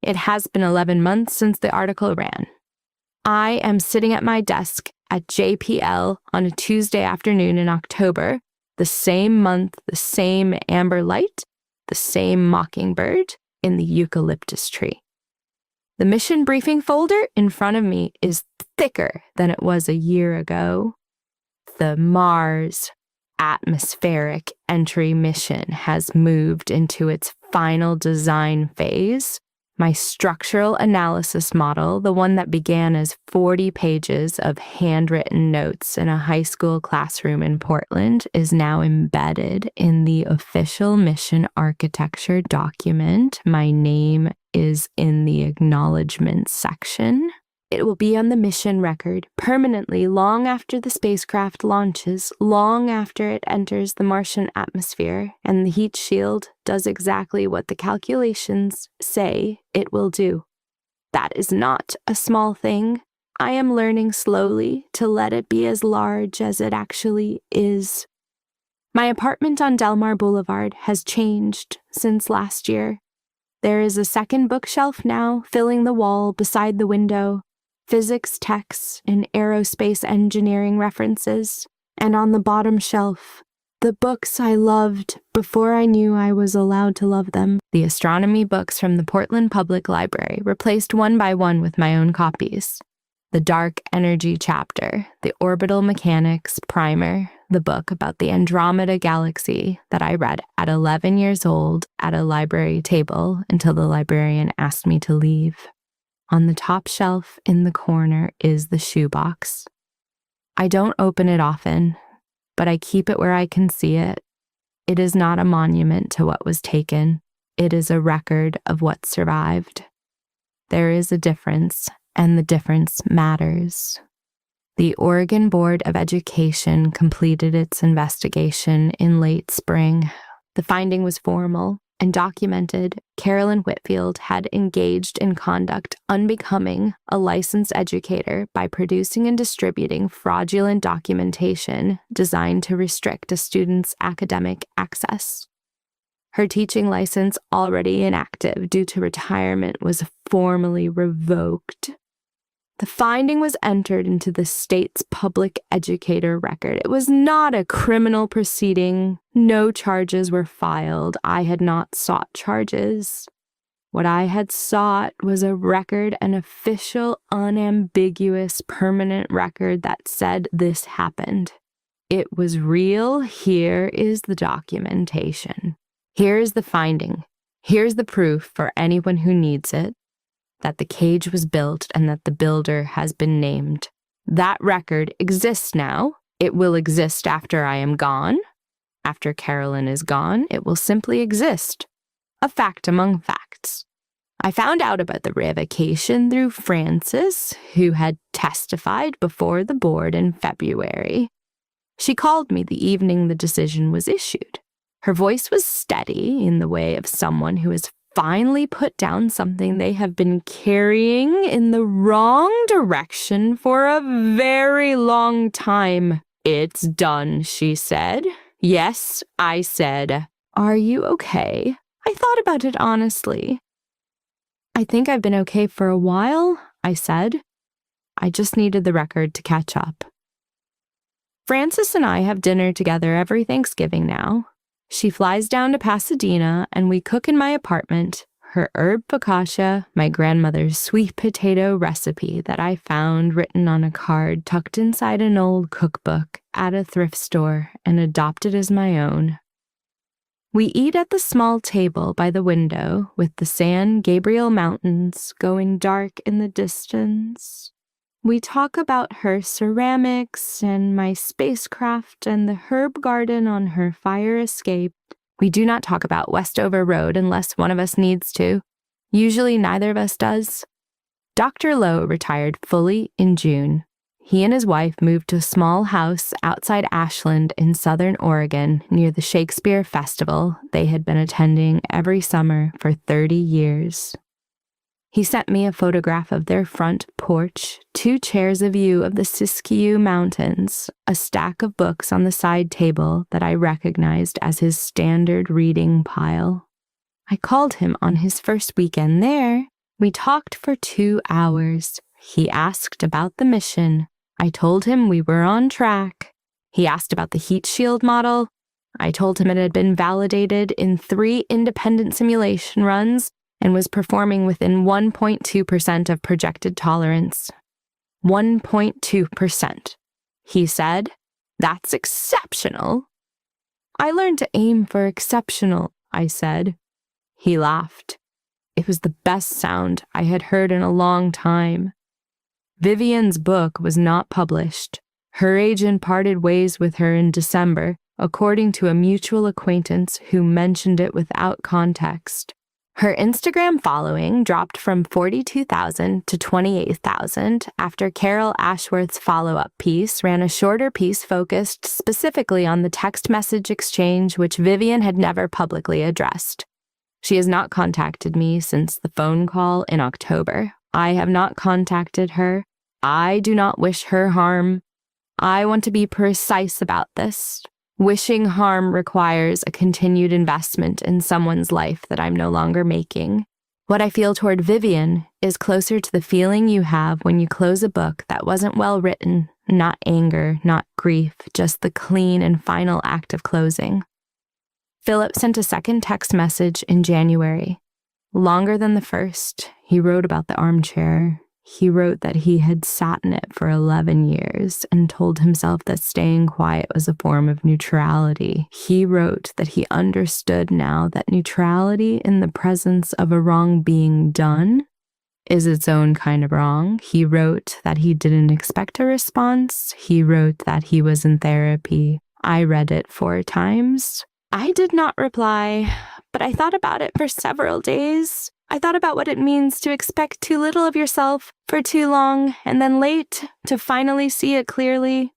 It has been 11 months since the article ran. I am sitting at my desk at JPL on a Tuesday afternoon in October, the same month, the same amber light, the same mockingbird in the eucalyptus tree. The mission briefing folder in front of me is thicker than it was a year ago. The Mars atmospheric entry mission has moved into its final design phase. My structural analysis model, the one that began as 40 pages of handwritten notes in a high school classroom in Portland, is now embedded in the official mission architecture document. My name is in the acknowledgments section. It will be on the mission record permanently long after the spacecraft launches, long after it enters the Martian atmosphere, and the heat shield does exactly what the calculations say it will do. That is not a small thing. I am learning slowly to let it be as large as it actually is. My apartment on Delmar Boulevard has changed since last year. There is a second bookshelf now filling the wall beside the window. Physics texts and aerospace engineering references, and on the bottom shelf, the books I loved before I knew I was allowed to love them. The astronomy books from the Portland Public Library replaced one by one with my own copies. The dark energy chapter, the orbital mechanics primer, the book about the Andromeda galaxy that I read at 11 years old at a library table until the librarian asked me to leave. On the top shelf in the corner is the shoebox. I don't open it often, but I keep it where I can see it. It is not a monument to what was taken. It is a record of what survived. there is a difference, and the difference matters. The Oregon Board of Education completed its investigation in late spring. The finding was formal and documented. Carolyn Whitfield had engaged in conduct unbecoming a licensed educator by producing and distributing fraudulent documentation designed to restrict a student's academic access. Her teaching license, already inactive due to retirement, was formally revoked. The finding was entered into the state's public educator record. It was not a criminal proceeding. No charges were filed. I had not sought charges. What I had sought was a record, an official, unambiguous, permanent record that said this happened. It was real. Here is the documentation. Here is the finding. Here's the proof for anyone who needs it, that the cage was built and that the builder has been named. That record exists now. It will exist after I am gone. After Carolyn is gone, it will simply exist. A fact among facts. I found out about the revocation through Frances, who had testified before the board in February. She called me the evening the decision was issued. Her voice was steady in the way of someone who has finally put down something they have been carrying in the wrong direction for a very long time. It's done, she said. Yes, I said. Are you okay? I thought about it honestly. I think I've been okay for a while, I said. I just needed the record to catch up. Frances and I have dinner together every Thanksgiving now. She flies down to Pasadena, and we cook in my apartment, her herb focaccia, my grandmother's sweet potato recipe that I found written on a card tucked inside an old cookbook at a thrift store and adopted as my own. We eat at the small table by the window with the San Gabriel Mountains going dark in the distance. We talk about her ceramics and my spacecraft and the herb garden on her fire escape. We do not talk about Westover Road unless one of us needs to. Usually neither of us does. Dr. Lowe retired fully in June. He and his wife moved to a small house outside Ashland in southern Oregon near the Shakespeare Festival they had been attending every summer for 30 years. He sent me a photograph of their front porch, 2 chairs, a view of the Siskiyou Mountains, a stack of books on the side table that I recognized as his standard reading pile. I called him on his first weekend there. We talked for 2 hours. He asked about the mission. I told him we were on track. He asked about the heat shield model. I told him it had been validated in 3 independent simulation runs and was performing within 1.2% of projected tolerance. 1.2%. He said, "That's exceptional." "I learned to aim for exceptional," I said. He laughed. It was the best sound I had heard in a long time. Vivian's book was not published. Her agent parted ways with her in December, according to a mutual acquaintance who mentioned it without context. Her Instagram following dropped from 42,000 to 28,000 after Carol Ashworth's follow-up piece ran a shorter piece focused specifically on the text message exchange which Vivian had never publicly addressed. She has not contacted me since the phone call in October. I have not contacted her. I do not wish her harm. I want to be precise about this. Wishing harm requires a continued investment in someone's life that I'm no longer making. What I feel toward Vivian is closer to the feeling you have when you close a book that wasn't well written, not anger, not grief, just the clean and final act of closing. Philip sent a second text message in January. Longer than the first, he wrote about the armchair. He wrote that he had sat in it for 11 years and told himself that staying quiet was a form of neutrality. He wrote that he understood now that neutrality in the presence of a wrong being done is its own kind of wrong. He wrote that he didn't expect a response. He wrote that he was in therapy. I read it 4 times. I did not reply, but I thought about it for several days. I thought about what it means to expect too little of yourself for too long and then late to finally see it clearly.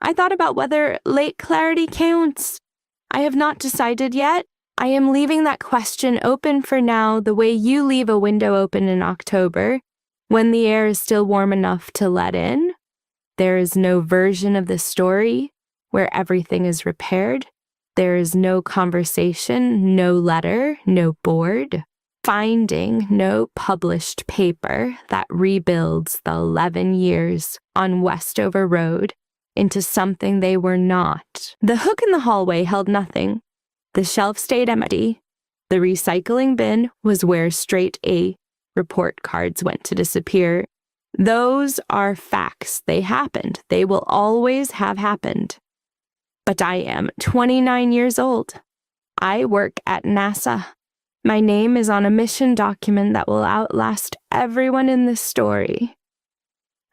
I thought about whether late clarity counts. I have not decided yet. I am leaving that question open for now the way you leave a window open in October, when the air is still warm enough to let in. There is no version of the story where everything is repaired. There is no conversation, no letter, no board. Finding no published paper that rebuilds the 11 years on Westover Road into something they were not. The hook in the hallway held nothing. The shelf stayed empty. The recycling bin was where straight A report cards went to disappear. Those are facts. They happened. They will always have happened. But I am 29 years old. I work at NASA. My name is on a mission document that will outlast everyone in this story.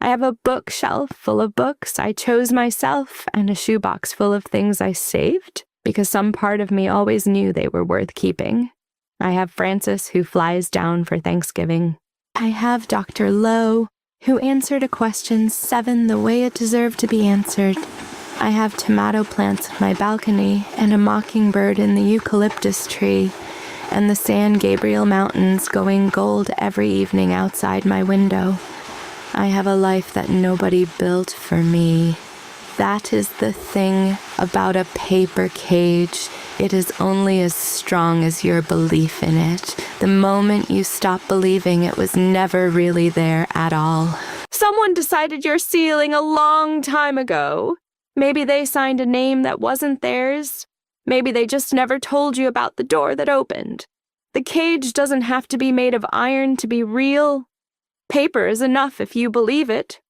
I have a bookshelf full of books I chose myself and a shoebox full of things I saved because some part of me always knew they were worth keeping. I have Francis who flies down for Thanksgiving. I have Dr. Lowe who answered a question 7 the way it deserved to be answered. I have tomato plants on my balcony and a mockingbird in the eucalyptus tree and the San Gabriel Mountains going gold every evening outside my window. I have a life that nobody built for me. That is the thing about a paper cage. It is only as strong as your belief in it. The moment you stop believing, it was never really there at all. Someone decided your ceiling a long time ago. Maybe they signed a name that wasn't theirs. Maybe they just never told you about the door that opened. The cage doesn't have to be made of iron to be real. Paper is enough if you believe it.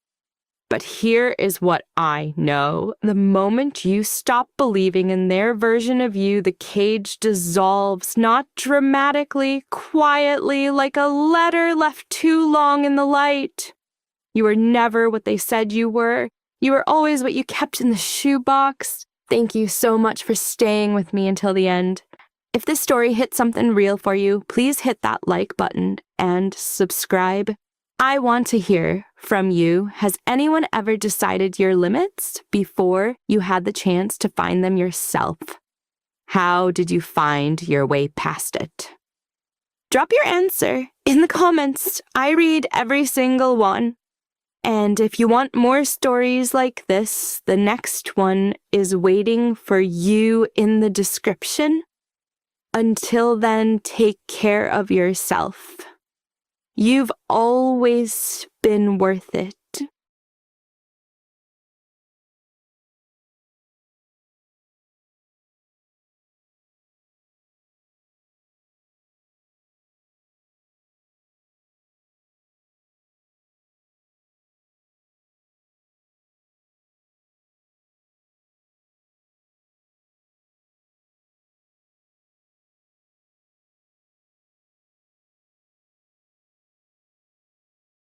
But here is what I know. The moment you stop believing in their version of you, the cage dissolves, not dramatically, quietly, like a letter left too long in the light. You were never what they said you were. You were always what you kept in the shoebox. Thank you so much for staying with me until the end. If this story hit something real for you, please hit that like button and subscribe. I want to hear from you. Has anyone ever decided your limits before you had the chance to find them yourself? How did you find your way past it? Drop your answer in the comments. I read every single one. And if you want more stories like this, the next one is waiting for you in the description. Until then, take care of yourself. You've always been worth it.